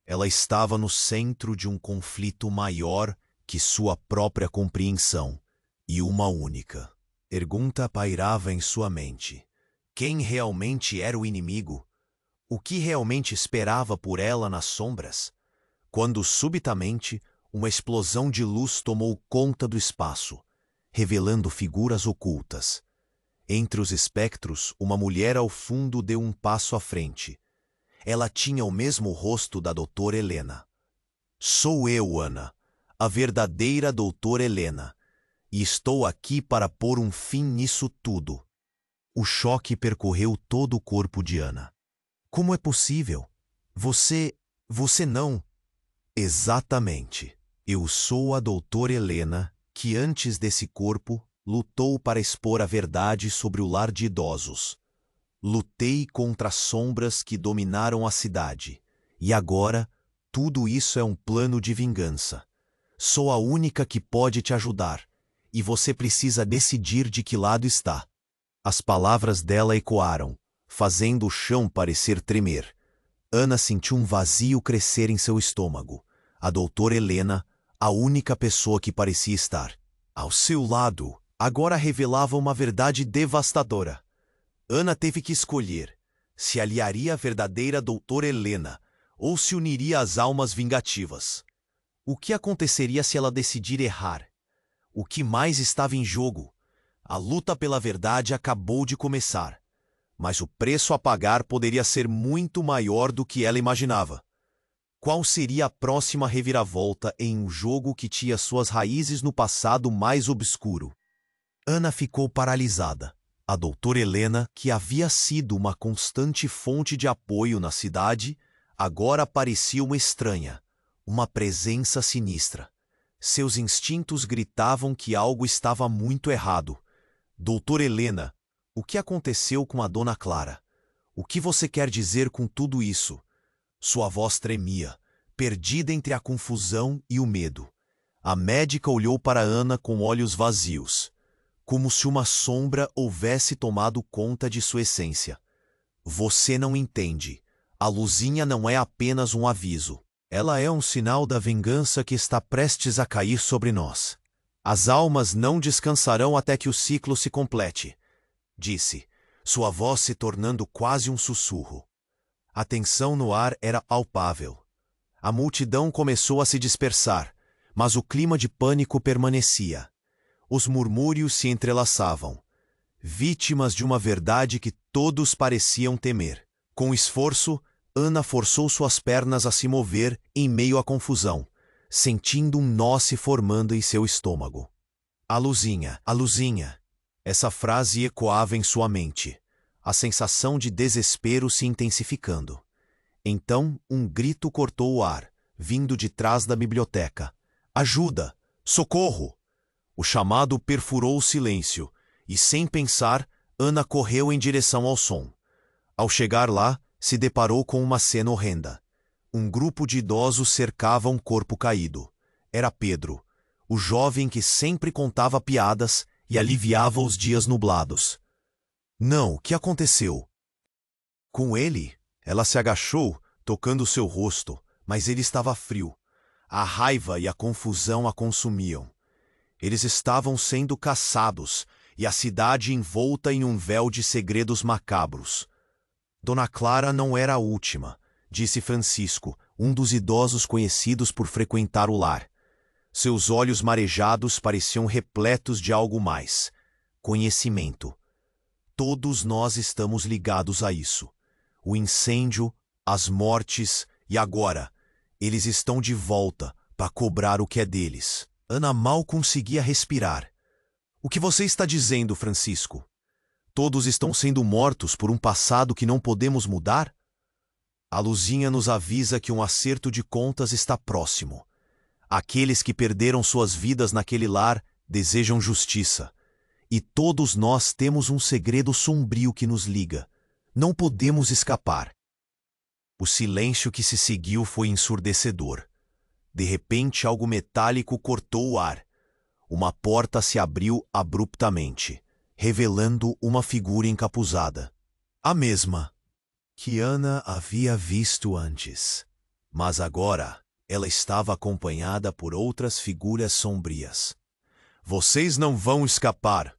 S1: Ela estava no centro de um conflito maior que sua própria compreensão, e uma única pergunta pairava em sua mente: quem realmente era o inimigo? O que realmente esperava por ela nas sombras? Quando subitamente uma explosão de luz tomou conta do espaço, revelando figuras ocultas. Entre os espectros, uma mulher ao fundo deu um passo à frente. Ela tinha o mesmo rosto da doutora Helena. "Sou eu, Ana, a verdadeira doutora Helena, e estou aqui para pôr um fim nisso tudo." O choque percorreu todo o corpo de Ana. "Como é possível? Você não..." "Exatamente. Eu sou a doutora Helena, que antes desse corpo lutou para expor a verdade sobre o lar de idosos. Lutei contra as sombras que dominaram a cidade. E agora, tudo isso é um plano de vingança. Sou a única que pode te ajudar, e você precisa decidir de que lado está." As palavras dela ecoaram, fazendo o chão parecer tremer. Ana sentiu um vazio crescer em seu estômago. A doutora Helena, a única pessoa que parecia estar ao seu lado, agora revelava uma verdade devastadora. Ana teve que escolher: se aliaria à verdadeira doutora Helena ou se uniria às almas vingativas. O que aconteceria se ela decidir errar? O que mais estava em jogo? A luta pela verdade acabou de começar, mas o preço a pagar poderia ser muito maior do que ela imaginava. Qual seria a próxima reviravolta em um jogo que tinha suas raízes no passado mais obscuro? Ana ficou paralisada. A doutora Helena, que havia sido uma constante fonte de apoio na cidade, agora parecia uma estranha, uma presença sinistra. Seus instintos gritavam que algo estava muito errado. "Doutora Helena, o que aconteceu com a dona Clara? O que você quer dizer com tudo isso?" Sua voz tremia, perdida entre a confusão e o medo. A médica olhou para Ana com olhos vazios, como se uma sombra houvesse tomado conta de sua essência. "Você não entende. A luzinha não é apenas um aviso. Ela é um sinal da vingança que está prestes a cair sobre nós. As almas não descansarão até que o ciclo se complete", disse, sua voz se tornando quase um sussurro. A tensão no ar era palpável. A multidão começou a se dispersar, mas o clima de pânico permanecia. Os murmúrios se entrelaçavam, vítimas de uma verdade que todos pareciam temer. Com esforço, Ana forçou suas pernas a se mover em meio à confusão. sentindo um nó se formando em seu estômago. A luzinha, a luzinha. Essa frase ecoava em sua mente, a sensação de desespero se intensificando. Então, um grito cortou o ar, vindo de trás da biblioteca. Ajuda! Socorro! O chamado perfurou o silêncio, e sem pensar, Ana correu em direção ao som. Ao chegar lá, se deparou com uma cena horrenda. Um grupo de idosos cercava um corpo caído. Era Pedro, o jovem que sempre contava piadas e aliviava os dias nublados. Não, o que aconteceu? Com ele, ela se agachou, tocando seu rosto, mas ele estava frio. A raiva e a confusão a consumiam. Eles estavam sendo caçados, e a cidade envolta em um véu de segredos macabros. Dona Clara não era a última, disse Francisco, um dos idosos conhecidos por frequentar o lar. Seus olhos marejados pareciam repletos de algo mais. Conhecimento. Todos nós estamos ligados a isso. O incêndio, as mortes e agora, eles estão de volta para cobrar o que é deles. Ana mal conseguia respirar. O que você está dizendo, Francisco? Todos estão sendo mortos por um passado que não podemos mudar? A luzinha nos avisa que um acerto de contas está próximo. Aqueles que perderam suas vidas naquele lar desejam justiça. E todos nós temos um segredo sombrio que nos liga. Não podemos escapar. O silêncio que se seguiu foi ensurdecedor. De repente, algo metálico cortou o ar. Uma porta se abriu abruptamente, revelando uma figura encapuzada. A mesma que Ana havia visto antes. Mas agora, ela estava acompanhada por outras figuras sombrias. Vocês não vão escapar,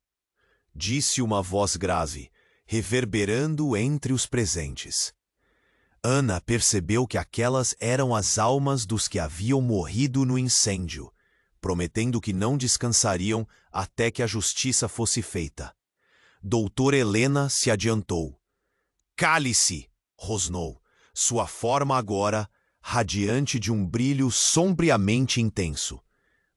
S1: disse uma voz grave, reverberando entre os presentes. Ana percebeu que aquelas eram as almas dos que haviam morrido no incêndio, prometendo que não descansariam até que a justiça fosse feita. Doutora Helena se adiantou. Cale-se! Rosnou, sua forma agora radiante de um brilho sombriamente intenso.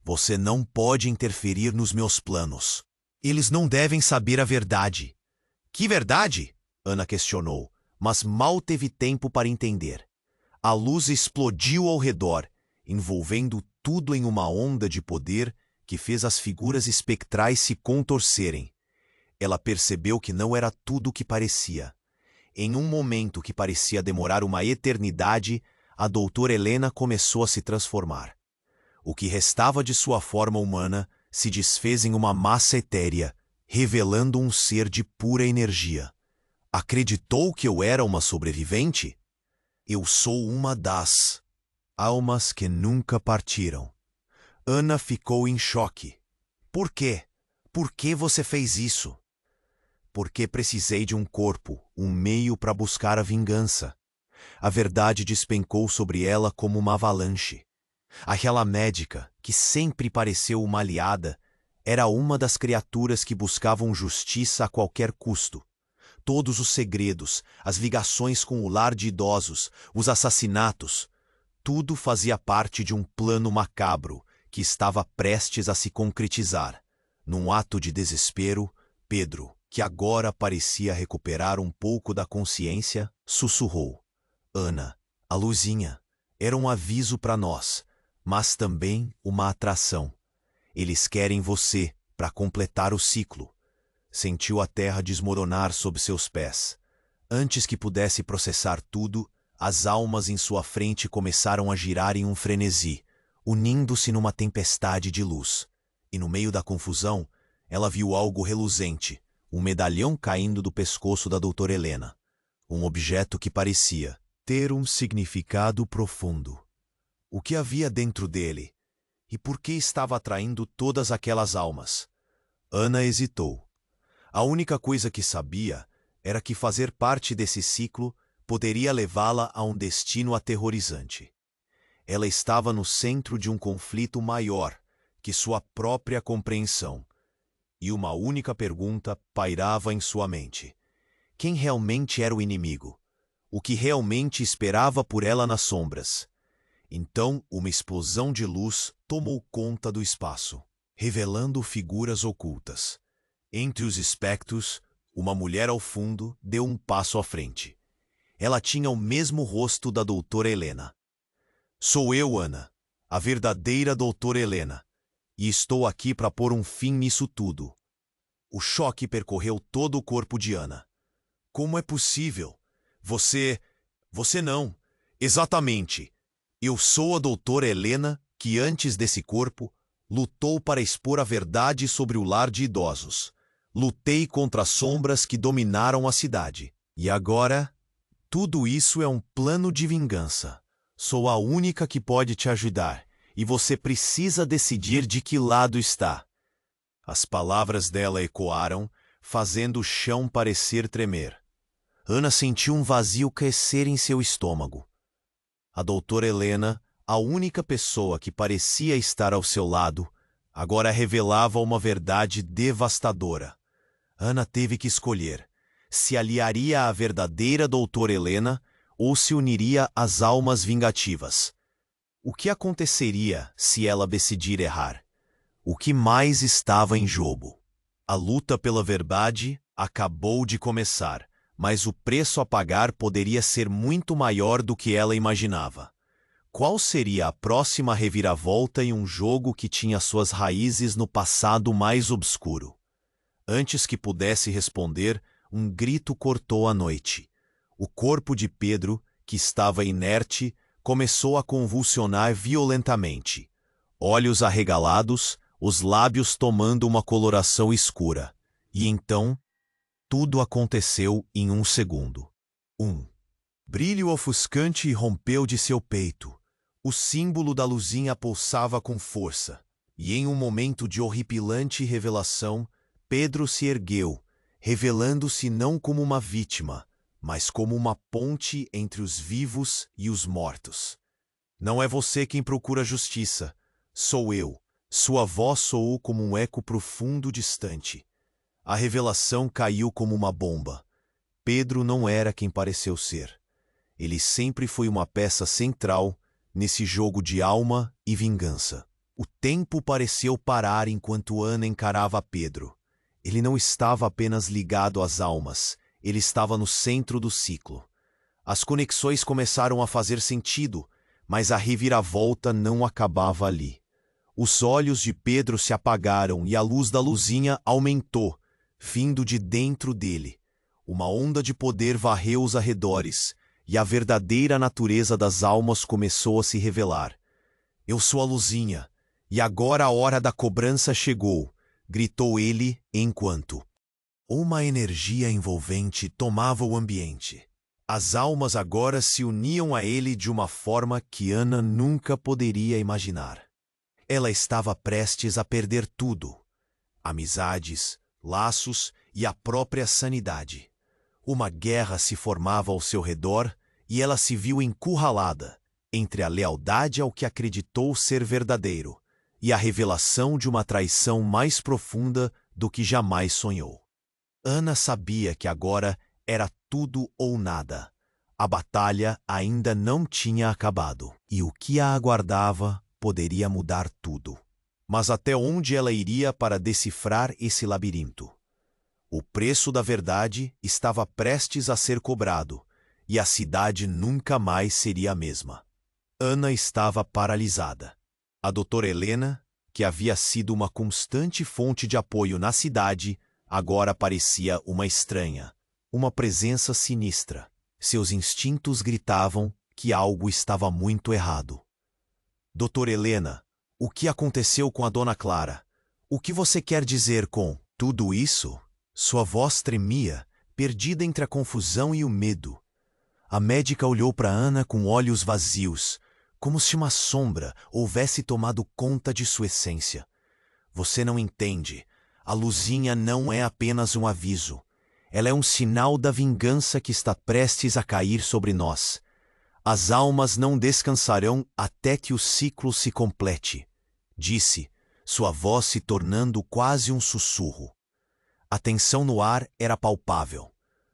S1: Você não pode interferir nos meus planos. Eles não devem saber a verdade. Que verdade? Ana questionou, mas mal teve tempo para entender. A luz explodiu ao redor, envolvendo tudo em uma onda de poder que fez as figuras espectrais se contorcerem. Ela percebeu que não era tudo o que parecia. Em um momento que parecia demorar uma eternidade, a doutora Helena começou a se transformar. O que restava de sua forma humana se desfez em uma massa etérea, revelando um ser de pura energia. Acreditou que eu era uma sobrevivente? Eu sou uma das almas que nunca partiram. Ana ficou em choque. Por quê? Por que você fez isso? Porque precisei de um corpo, um meio para buscar a vingança. A verdade despencou sobre ela como uma avalanche. Aquela médica, que sempre pareceu uma aliada, era uma das criaturas que buscavam justiça a qualquer custo. Todos os segredos, as ligações com o lar de idosos, os assassinatos, tudo fazia parte de um plano macabro que estava prestes a se concretizar. Num ato de desespero, Pedro, que agora parecia recuperar um pouco da consciência, sussurrou. Ana, a luzinha, era um aviso para nós, mas também uma atração. Eles querem você para completar o ciclo. Sentiu a terra desmoronar sob seus pés. Antes que pudesse processar tudo, as almas em sua frente começaram a girar em um frenesi, unindo-se numa tempestade de luz. E no meio da confusão, ela viu algo reluzente, um medalhão caindo do pescoço da doutora Helena. Um objeto que parecia ter um significado profundo. O que havia dentro dele? E por que estava atraindo todas aquelas almas? Ana hesitou. A única coisa que sabia era que fazer parte desse ciclo poderia levá-la a um destino aterrorizante. Ela estava no centro de um conflito maior que sua própria compreensão. E uma única pergunta pairava em sua mente. Quem realmente era o inimigo? O que realmente esperava por ela nas sombras? Então, uma explosão de luz tomou conta do espaço, revelando figuras ocultas. Entre os espectros, uma mulher ao fundo deu um passo à frente. Ela tinha o mesmo rosto da doutora Helena. Sou eu, Ana, a verdadeira doutora Helena, e estou aqui para pôr um fim nisso tudo. O choque percorreu todo o corpo de Ana. Como é possível? Você não. Exatamente. Eu sou a doutora Helena que, antes desse corpo, lutou para expor a verdade sobre o lar de idosos. Lutei contra as sombras que dominaram a cidade. E agora, tudo isso é um plano de vingança. Sou a única que pode te ajudar, e você precisa decidir de que lado está. As palavras dela ecoaram, fazendo o chão parecer tremer. Ana sentiu um vazio crescer em seu estômago. A doutora Helena, a única pessoa que parecia estar ao seu lado, agora revelava uma verdade devastadora. Ana teve que escolher: se aliaria à verdadeira doutora Helena ou se uniria às almas vingativas. O que aconteceria se ela decidir errar? O que mais estava em jogo? A luta pela verdade acabou de começar, mas o preço a pagar poderia ser muito maior do que ela imaginava. Qual seria a próxima reviravolta em um jogo que tinha suas raízes no passado mais obscuro? Antes que pudesse responder, um grito cortou a noite. O corpo de Pedro, que estava inerte, começou a convulsionar violentamente. Olhos arregalados, os lábios tomando uma coloração escura. E então, tudo aconteceu em um segundo. Brilho ofuscante rompeu de seu peito. O símbolo da luzinha pulsava com força. E em um momento de horripilante revelação, Pedro se ergueu, revelando-se não como uma vítima, mas como uma ponte entre os vivos e os mortos. Não é você quem procura justiça, sou eu. Sua voz soou como um eco profundo distante. A revelação caiu como uma bomba. Pedro não era quem pareceu ser. Ele sempre foi uma peça central nesse jogo de alma e vingança. O tempo pareceu parar enquanto Ana encarava Pedro. Ele não estava apenas ligado às almas, ele estava no centro do ciclo. As conexões começaram a fazer sentido, mas a reviravolta não acabava ali. Os olhos de Pedro se apagaram e a luz da luzinha aumentou, vindo de dentro dele. Uma onda de poder varreu os arredores, e a verdadeira natureza das almas começou a se revelar. Eu sou a luzinha, e agora a hora da cobrança chegou, gritou ele enquanto uma energia envolvente tomava o ambiente. As almas agora se uniam a ele de uma forma que Ana nunca poderia imaginar. Ela estava prestes a perder tudo: amizades, laços e a própria sanidade. Uma guerra se formava ao seu redor e ela se viu encurralada entre a lealdade ao que acreditou ser verdadeiro e a revelação de uma traição mais profunda do que jamais sonhou. Ana sabia que agora era tudo ou nada. A batalha ainda não tinha acabado, e o que a aguardava poderia mudar tudo. Mas até onde ela iria para decifrar esse labirinto? O preço da verdade estava prestes a ser cobrado, e a cidade nunca mais seria a mesma. Ana estava paralisada. A doutora Helena, que havia sido uma constante fonte de apoio na cidade, agora parecia uma estranha, uma presença sinistra. Seus instintos gritavam que algo estava muito errado. Doutora Helena, o que aconteceu com a Dona Clara? O que você quer dizer com tudo isso? Sua voz tremia, perdida entre a confusão e o medo. A médica olhou para Ana com olhos vazios, como se uma sombra houvesse tomado conta de sua essência. Você não entende. A luzinha não é apenas um aviso. Ela é um sinal da vingança que está prestes a cair sobre nós. As almas não descansarão até que o ciclo se complete, disse, sua voz se tornando quase um sussurro. A tensão no ar era palpável.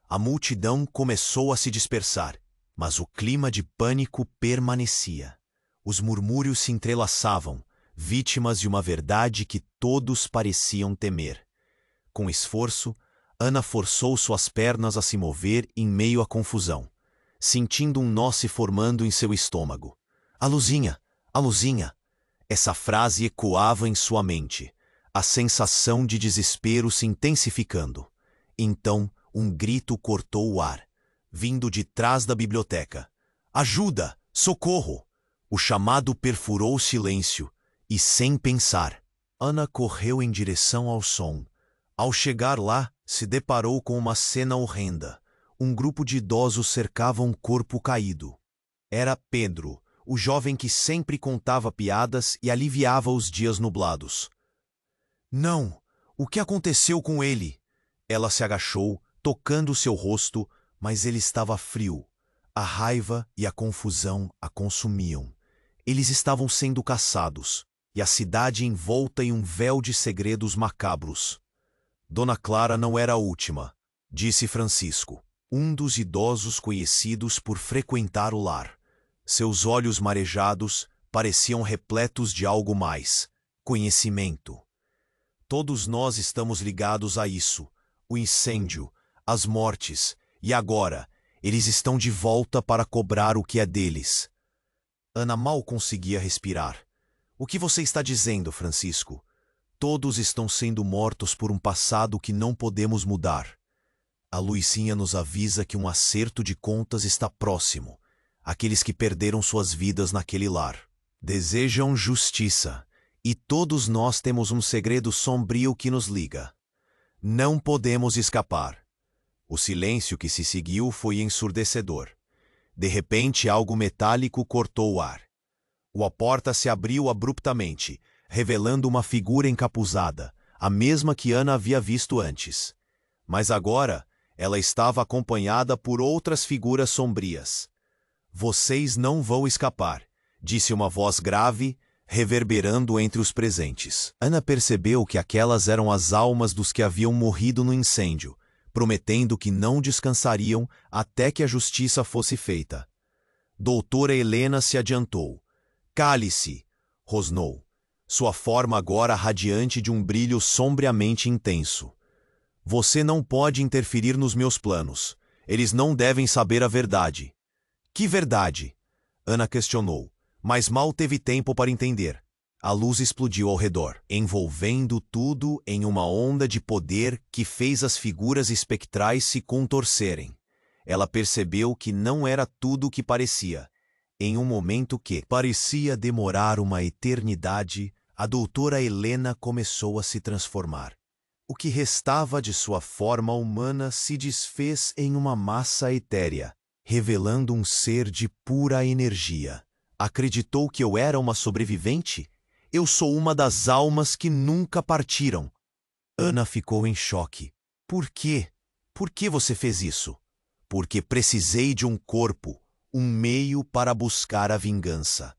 S1: A multidão começou a se dispersar, mas o clima de pânico permanecia. Os murmúrios se entrelaçavam, vítimas de uma verdade que todos pareciam temer. Com esforço, Ana forçou suas pernas a se mover em meio à confusão, sentindo um nó se formando em seu estômago. A luzinha! A luzinha! Essa frase ecoava em sua mente, a sensação de desespero se intensificando. Então, um grito cortou o ar, vindo de trás da biblioteca. Ajuda! Socorro! O chamado perfurou o silêncio, e sem pensar, Ana correu em direção ao som. Ao chegar lá, se deparou com uma cena horrenda. Um grupo de idosos cercava um corpo caído. Era Pedro, o jovem que sempre contava piadas e aliviava os dias nublados. Não! O que aconteceu com ele? Ela se agachou, tocando seu rosto, mas ele estava frio. A raiva e a confusão a consumiam. Eles estavam sendo caçados, e a cidade envolta em um véu de segredos macabros. Dona Clara não era a última, disse Francisco, um dos idosos conhecidos por frequentar o lar. Seus olhos marejados pareciam repletos de algo mais: conhecimento. Todos nós estamos ligados a isso: o incêndio, as mortes, e agora eles estão de volta para cobrar o que é deles. Ana mal conseguia respirar. O que você está dizendo, Francisco? Todos estão sendo mortos por um passado que não podemos mudar. A Luizinha nos avisa que um acerto de contas está próximo. Aqueles que perderam suas vidas naquele lar desejam justiça, e todos nós temos um segredo sombrio que nos liga. Não podemos escapar. O silêncio que se seguiu foi ensurdecedor. De repente, algo metálico cortou o ar. A porta se abriu abruptamente, revelando uma figura encapuzada, a mesma que Ana havia visto antes. Mas agora, ela estava acompanhada por outras figuras sombrias. Vocês não vão escapar, disse uma voz grave, reverberando entre os presentes. Ana percebeu que aquelas eram as almas dos que haviam morrido no incêndio, prometendo que não descansariam até que a justiça fosse feita. Doutora Helena se adiantou. Cale-se, rosnou, sua forma agora radiante de um brilho sombriamente intenso. Você não pode interferir nos meus planos. Eles não devem saber a verdade. Que verdade? Ana questionou, mas mal teve tempo para entender. A luz explodiu ao redor, envolvendo tudo em uma onda de poder que fez as figuras espectrais se contorcerem. Ela percebeu que não era tudo o que parecia. Em um momento que parecia demorar uma eternidade, a doutora Helena começou a se transformar. O que restava de sua forma humana se desfez em uma massa etérea, revelando um ser de pura energia. Acreditou que eu era uma sobrevivente? Eu sou uma das almas que nunca partiram. Ana ficou em choque. Por quê? Por que você fez isso? Porque precisei de um corpo, um meio para buscar a vingança.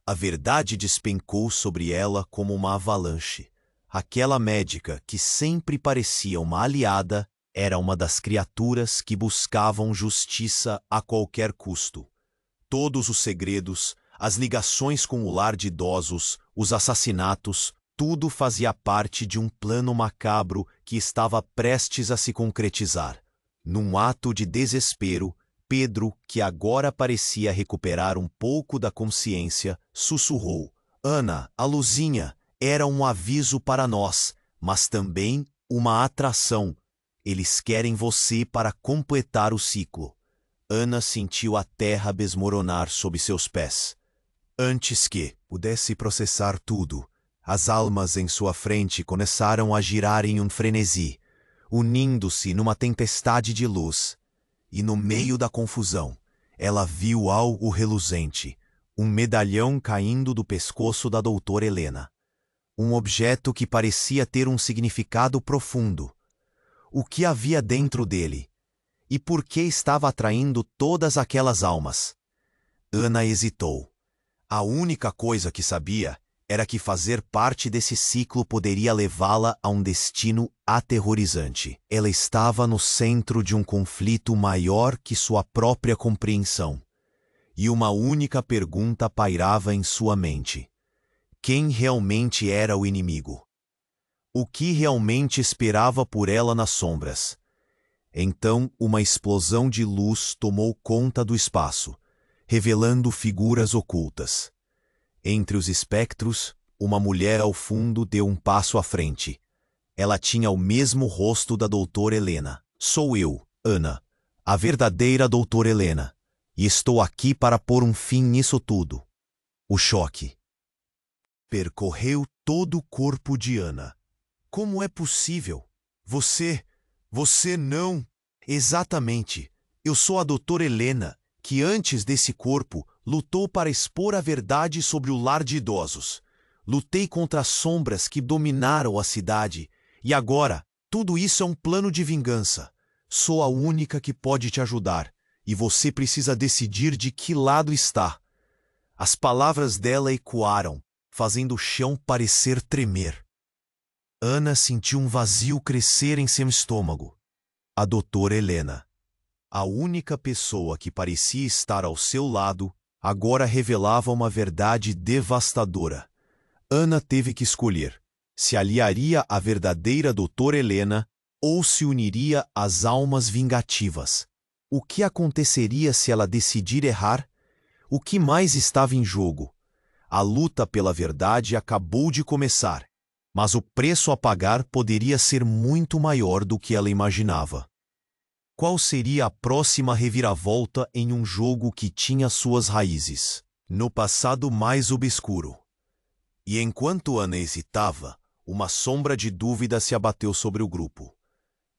S1: A verdade despencou sobre ela como uma avalanche. Aquela médica, que sempre parecia uma aliada, era uma das criaturas que buscavam justiça a qualquer custo. Todos os segredos, as ligações com o lar de idosos, os assassinatos, tudo fazia parte de um plano macabro que estava prestes a se concretizar. Num ato de desespero, Pedro, que agora parecia recuperar um pouco da consciência, sussurrou: Ana, a luzinha, era um aviso para nós, mas também uma atração. Eles querem você para completar o ciclo. Ana sentiu a terra desmoronar sob seus pés. Antes que pudesse processar tudo, as almas em sua frente começaram a girar em um frenesi, unindo-se numa tempestade de luz. E no meio da confusão, ela viu algo reluzente, um medalhão caindo do pescoço da doutora Helena. Um objeto que parecia ter um significado profundo. O que havia dentro dele? E por que estava atraindo todas aquelas almas? Ana hesitou. A única coisa que sabia era que fazer parte desse ciclo poderia levá-la a um destino aterrorizante. Ela estava no centro de um conflito maior que sua própria compreensão. e uma única pergunta pairava em sua mente: quem realmente era o inimigo? O que realmente esperava por ela nas sombras? Então, uma explosão de luz tomou conta do espaço, revelando figuras ocultas. Entre os espectros, uma mulher ao fundo deu um passo à frente. Ela tinha o mesmo rosto da doutora Helena. Sou eu, Ana, a verdadeira doutora Helena, e estou aqui para pôr um fim nisso tudo. O choque percorreu todo o corpo de Ana. Como é possível? Você não... Exatamente. Eu sou a doutora Helena, que antes desse corpo lutou para expor a verdade sobre o lar de idosos. Lutei contra as sombras que dominaram a cidade, e agora tudo isso é um plano de vingança. Sou a única que pode te ajudar, e você precisa decidir de que lado está. As palavras dela ecoaram, fazendo o chão parecer tremer. Ana sentiu um vazio crescer em seu estômago. A doutora Helena, a única pessoa que parecia estar ao seu lado, agora revelava uma verdade devastadora. Ana teve que escolher: se aliaria à verdadeira doutora Helena ou se uniria às almas vingativas. O que aconteceria se ela decidir errar? O que mais estava em jogo? A luta pela verdade acabou de começar, mas o preço a pagar poderia ser muito maior do que ela imaginava. Qual seria a próxima reviravolta em um jogo que tinha suas raízes no passado mais obscuro? E enquanto Ana hesitava, uma sombra de dúvida se abateu sobre o grupo.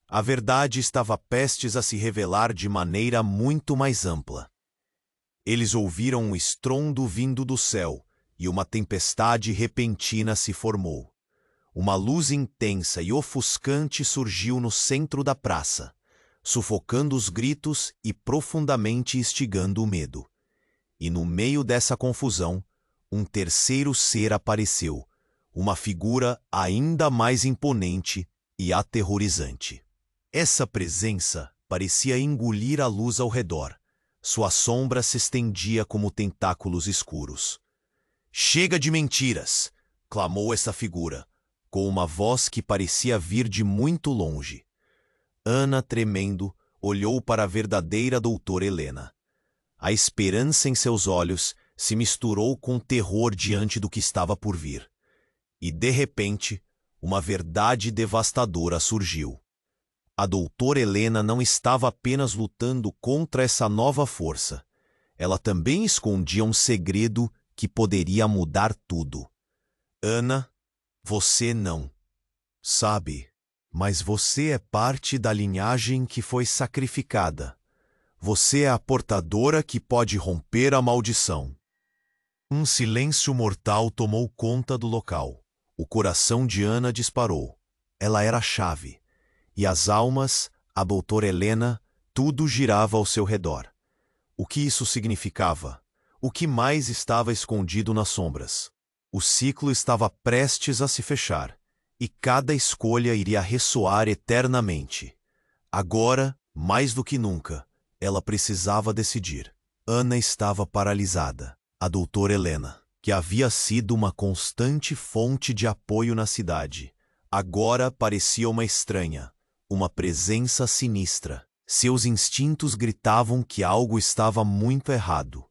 S1: A verdade estava prestes a se revelar de maneira muito mais ampla. Eles ouviram um estrondo vindo do céu, e uma tempestade repentina se formou. Uma luz intensa e ofuscante surgiu no centro da praça, sufocando os gritos e profundamente instigando o medo. E no meio dessa confusão, um terceiro ser apareceu, uma figura ainda mais imponente e aterrorizante. Essa presença parecia engolir a luz ao redor. Sua sombra se estendia como tentáculos escuros. "Chega de mentiras!" clamou essa figura, com uma voz que parecia vir de muito longe. Ana, tremendo, olhou para a verdadeira doutora Helena. A esperança em seus olhos se misturou com terror diante do que estava por vir. E, de repente, uma verdade devastadora surgiu. A doutora Helena não estava apenas lutando contra essa nova força. Ela também escondia um segredo que poderia mudar tudo. Ana, você não sabe, mas você é parte da linhagem que foi sacrificada. Você é a portadora que pode romper a maldição. Um silêncio mortal tomou conta do local. O coração de Ana disparou. Ela era a chave. E as almas, a doutora Helena, tudo girava ao seu redor. O que isso significava? O que mais estava escondido nas sombras? O ciclo estava prestes a se fechar, e cada escolha iria ressoar eternamente. Agora, mais do que nunca, ela precisava decidir. Ana estava paralisada. A doutora Helena, que havia sido uma constante fonte de apoio na cidade, agora parecia uma estranha, uma presença sinistra. Seus instintos gritavam que algo estava muito errado.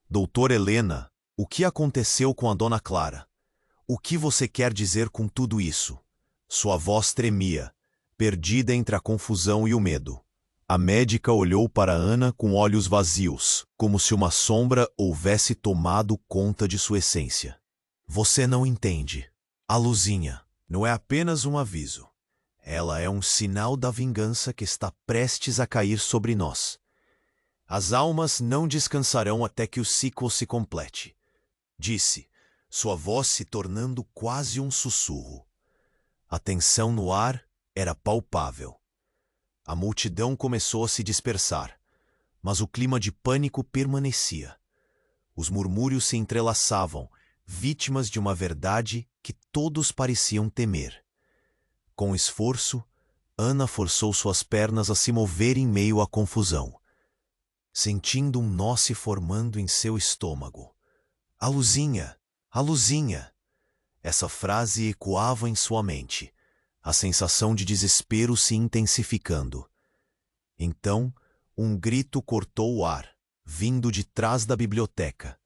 S1: Doutora Helena, o que aconteceu com a Dona Clara? O que você quer dizer com tudo isso? Sua voz tremia, perdida entre a confusão e o medo. A médica olhou para Ana com olhos vazios, como se uma sombra houvesse tomado conta de sua essência. Você não entende. A luzinha não é apenas um aviso. Ela é um sinal da vingança que está prestes a cair sobre nós. As almas não descansarão até que o ciclo se complete, disse, sua voz se tornando quase um sussurro. A tensão no ar era palpável. A multidão começou a se dispersar, mas o clima de pânico permanecia. Os murmúrios se entrelaçavam, vítimas de uma verdade que todos pareciam temer. Com esforço, Ana forçou suas pernas a se mover em meio à confusão. sentindo um nó se formando em seu estômago. A luzinha, a luzinha. Essa frase ecoava em sua mente, a sensação de desespero se intensificando. Então, um grito cortou o ar, vindo de trás da biblioteca.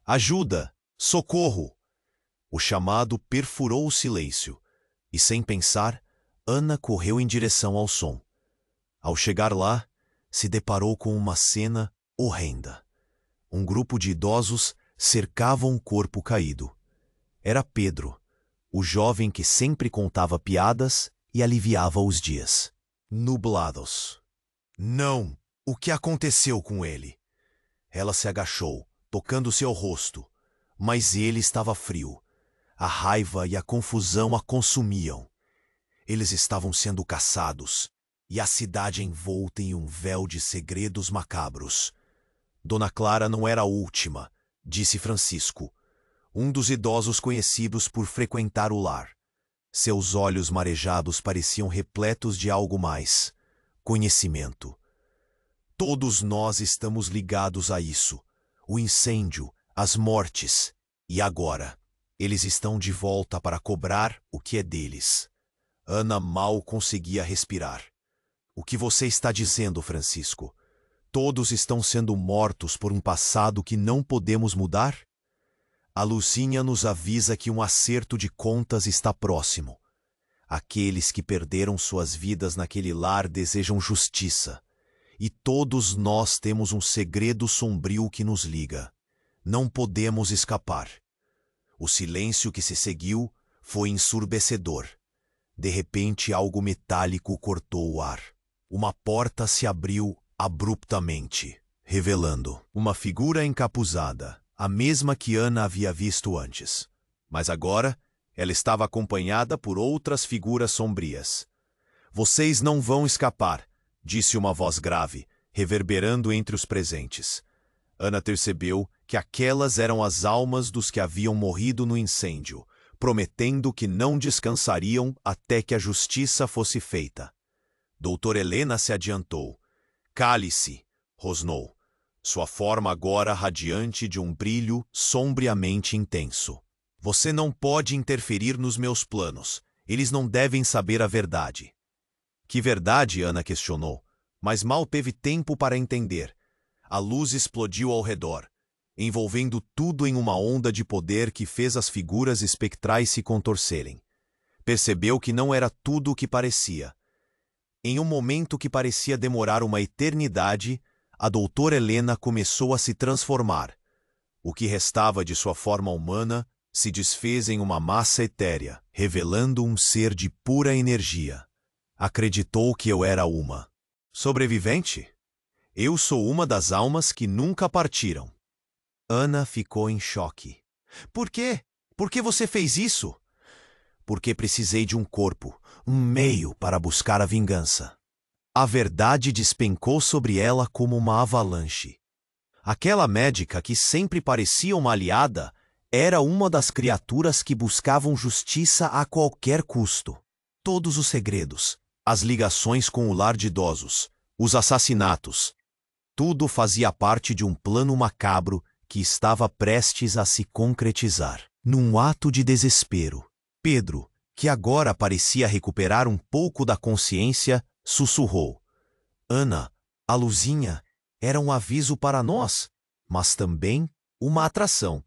S1: Ajuda! Socorro! O chamado perfurou o silêncio, e sem pensar, Ana correu em direção ao som. Ao chegar lá, se deparou com uma cena horrenda. Um grupo de idosos cercava um corpo caído. Era Pedro, o jovem que sempre contava piadas e aliviava os dias. Nublados. Não! O que aconteceu com ele? Ela se agachou, tocando-se ao rosto, mas ele estava frio. A raiva e a confusão a consumiam. Eles estavam sendo caçados, e a cidade envolta em um véu de segredos macabros. Dona Clara não era a última, disse Francisco, um dos idosos conhecidos por frequentar o lar. Seus olhos marejados pareciam repletos de algo mais: conhecimento. Todos nós estamos ligados a isso. O incêndio, as mortes. E agora, eles estão de volta para cobrar o que é deles. Ana mal conseguia respirar. O que você está dizendo, Francisco? Todos estão sendo mortos por um passado que não podemos mudar? A Luzinha nos avisa que um acerto de contas está próximo. Aqueles que perderam suas vidas naquele lar desejam justiça. E todos nós temos um segredo sombrio que nos liga. Não podemos escapar. O silêncio que se seguiu foi ensurdecedor. De repente, algo metálico cortou o ar. Uma porta se abriu abruptamente, revelando uma figura encapuzada, a mesma que Ana havia visto antes. Mas agora, ela estava acompanhada por outras figuras sombrias. Vocês não vão escapar, disse uma voz grave, reverberando entre os presentes. Ana percebeu que aquelas eram as almas dos que haviam morrido no incêndio, prometendo que não descansariam até que a justiça fosse feita. Doutora Helena se adiantou. Cale-se, rosnou, sua forma agora radiante de um brilho sombriamente intenso. Você não pode interferir nos meus planos. Eles não devem saber a verdade. Que verdade? Ana questionou, mas mal teve tempo para entender. A luz explodiu ao redor, envolvendo tudo em uma onda de poder que fez as figuras espectrais se contorcerem. Percebeu que não era tudo o que parecia. Em um momento que parecia demorar uma eternidade, a doutora Helena começou a se transformar. O que restava de sua forma humana se desfez em uma massa etérea, revelando um ser de pura energia. Acreditou que eu era uma sobrevivente? Eu sou uma das almas que nunca partiram. Ana ficou em choque. Por quê? Por que você fez isso? Porque precisei de um corpo, um meio para buscar a vingança. A verdade despencou sobre ela como uma avalanche. Aquela médica que sempre parecia uma aliada era uma das criaturas que buscavam justiça a qualquer custo. Todos os segredos, as ligações com o lar de idosos, os assassinatos, tudo fazia parte de um plano macabro que estava prestes a se concretizar. Num ato de desespero, Pedro, que agora parecia recuperar um pouco da consciência, sussurrou. Ana, a luzinha era um aviso para nós, mas também uma atração.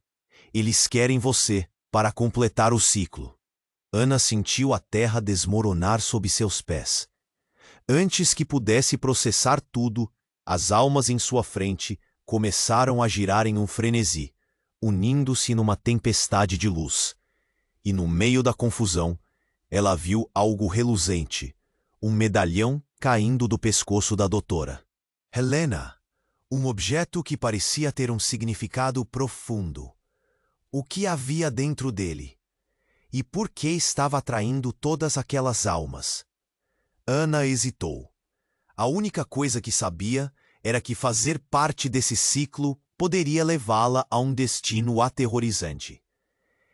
S1: Eles querem você para completar o ciclo. Ana sentiu a terra desmoronar sob seus pés. Antes que pudesse processar tudo, as almas em sua frente começaram a girar em um frenesi, unindo-se numa tempestade de luz. E no meio da confusão, ela viu algo reluzente, um medalhão caindo do pescoço da doutora. Helena, um objeto que parecia ter um significado profundo. O que havia dentro dele? E por que estava atraindo todas aquelas almas? Ana hesitou. A única coisa que sabia era que fazer parte desse ciclo poderia levá-la a um destino aterrorizante.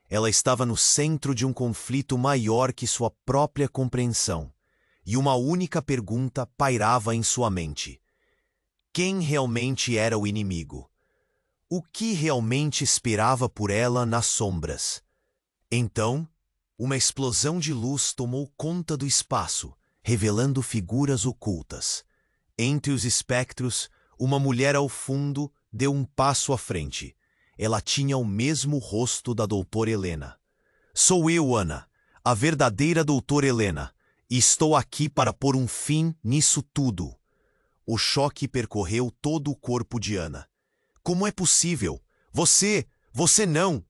S1: Ela estava no centro de um conflito maior que sua própria compreensão, e uma única pergunta pairava em sua mente. Quem realmente era o inimigo? O que realmente esperava por ela nas sombras? Então, uma explosão de luz tomou conta do espaço, revelando figuras ocultas. Entre os espectros, uma mulher ao fundo deu um passo à frente. Ela tinha o mesmo rosto da doutora Helena. Sou eu, Ana, a verdadeira doutora Helena, e estou aqui para pôr um fim nisso tudo. O choque percorreu todo o corpo de Ana. Como é possível? Você não!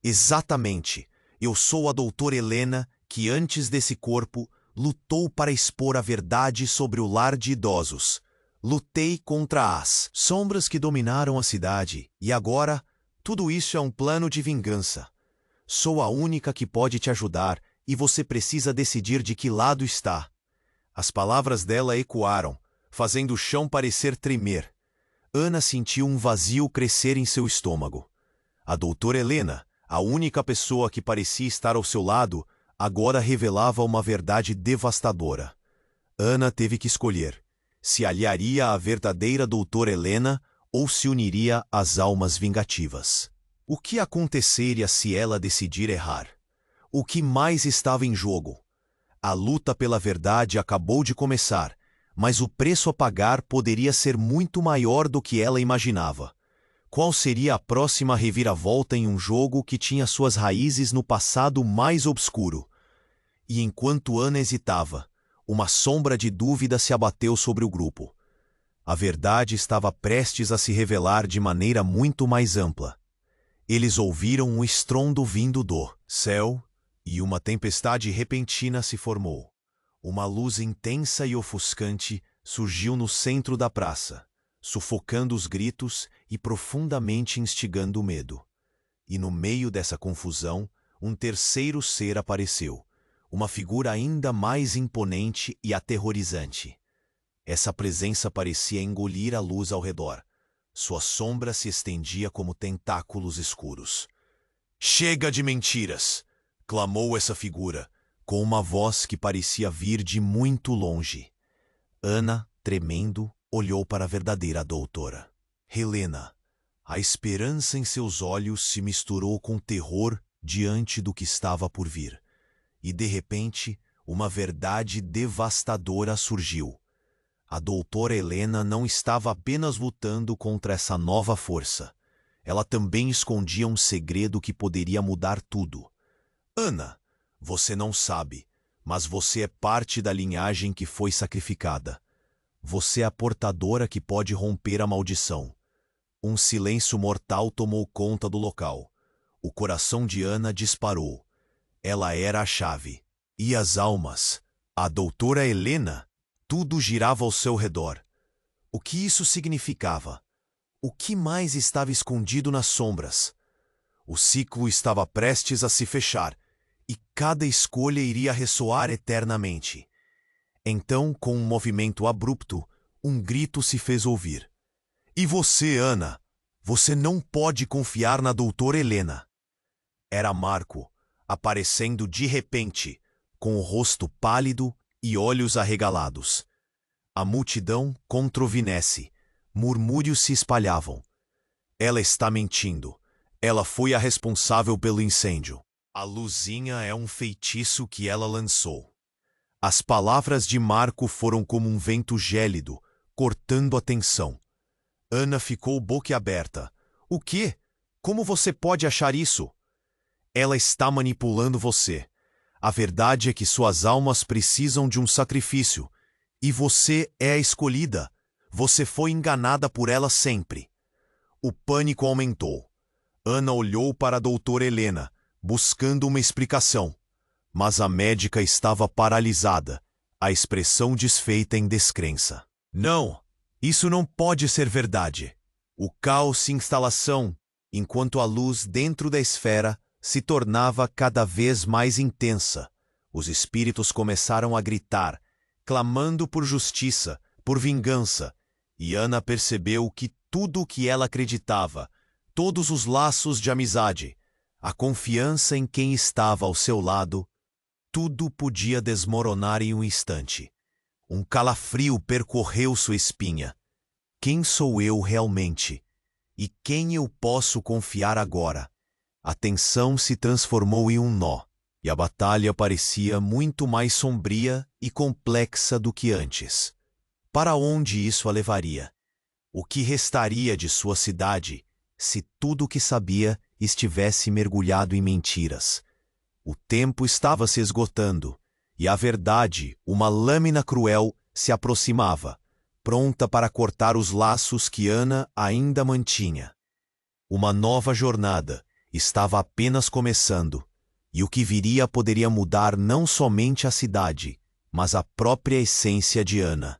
S1: Exatamente. Eu sou a doutora Helena que, antes desse corpo, lutou para expor a verdade sobre o lar de idosos. Lutei contra as sombras que dominaram a cidade, e agora, tudo isso é um plano de vingança. Sou a única que pode te ajudar, e você precisa decidir de que lado está. As palavras dela ecoaram, fazendo o chão parecer tremer. Ana sentiu um vazio crescer em seu estômago. A doutora Helena, a única pessoa que parecia estar ao seu lado, agora revelava uma verdade devastadora. Ana teve que escolher: se aliaria à verdadeira doutora Helena ou se uniria às almas vingativas. O que aconteceria se ela decidir errar? O que mais estava em jogo? A luta pela verdade acabou de começar, mas o preço a pagar poderia ser muito maior do que ela imaginava. Qual seria a próxima reviravolta em um jogo que tinha suas raízes no passado mais obscuro? E enquanto Ana hesitava, uma sombra de dúvida se abateu sobre o grupo. A verdade estava prestes a se revelar de maneira muito mais ampla. Eles ouviram um estrondo vindo do céu, e uma tempestade repentina se formou. Uma luz intensa e ofuscante surgiu no centro da praça, sufocando os gritos e profundamente instigando o medo. E no meio dessa confusão, um terceiro ser apareceu, uma figura ainda mais imponente e aterrorizante. Essa presença parecia engolir a luz ao redor. Sua sombra se estendia como tentáculos escuros. "Chega de mentiras!" clamou essa figura, com uma voz que parecia vir de muito longe. Ana, tremendo, olhou para a verdadeira doutora. Helena. A esperança em seus olhos se misturou com terror diante do que estava por vir. E, de repente, uma verdade devastadora surgiu. A doutora Helena não estava apenas lutando contra essa nova força. Ela também escondia um segredo que poderia mudar tudo. Ana, você não sabe, mas você é parte da linhagem que foi sacrificada. Você é a portadora que pode romper a maldição. Um silêncio mortal tomou conta do local. O coração de Ana disparou. Ela era a chave. E as almas? A doutora Helena? Tudo girava ao seu redor. O que isso significava? O que mais estava escondido nas sombras? O ciclo estava prestes a se fechar, e cada escolha iria ressoar eternamente. Então, com um movimento abrupto, um grito se fez ouvir. "E você, Ana? Você não pode confiar na doutora Helena." Era Marco, aparecendo de repente, com o rosto pálido e olhos arregalados. A multidão controvinasse, murmúrios se espalhavam. "Ela está mentindo. Ela foi a responsável pelo incêndio. A luzinha é um feitiço que ela lançou." As palavras de Marco foram como um vento gélido, cortando a tensão. Ana ficou boquiaberta. "O quê? Como você pode achar isso?" "Ela está manipulando você. A verdade é que suas almas precisam de um sacrifício. E você é a escolhida. Você foi enganada por ela sempre." O pânico aumentou. Ana olhou para a doutora Helena, buscando uma explicação. Mas a médica estava paralisada, a expressão desfeita em descrença. "Não, isso não pode ser verdade." O caos se instalação, enquanto a luz dentro da esfera se tornava cada vez mais intensa. Os espíritos começaram a gritar, clamando por justiça, por vingança, e Ana percebeu que tudo o que ela acreditava, todos os laços de amizade, a confiança em quem estava ao seu lado, tudo podia desmoronar em um instante. Um calafrio percorreu sua espinha. Quem sou eu realmente? E quem eu posso confiar agora? A tensão se transformou em um nó, e a batalha parecia muito mais sombria e complexa do que antes. Para onde isso a levaria? O que restaria de sua cidade se tudo o que sabia estivesse mergulhado em mentiras? O tempo estava se esgotando, e a verdade, uma lâmina cruel, se aproximava, pronta para cortar os laços que Ana ainda mantinha. Uma nova jornada estava apenas começando, e o que viria poderia mudar não somente a cidade, mas a própria essência de Ana.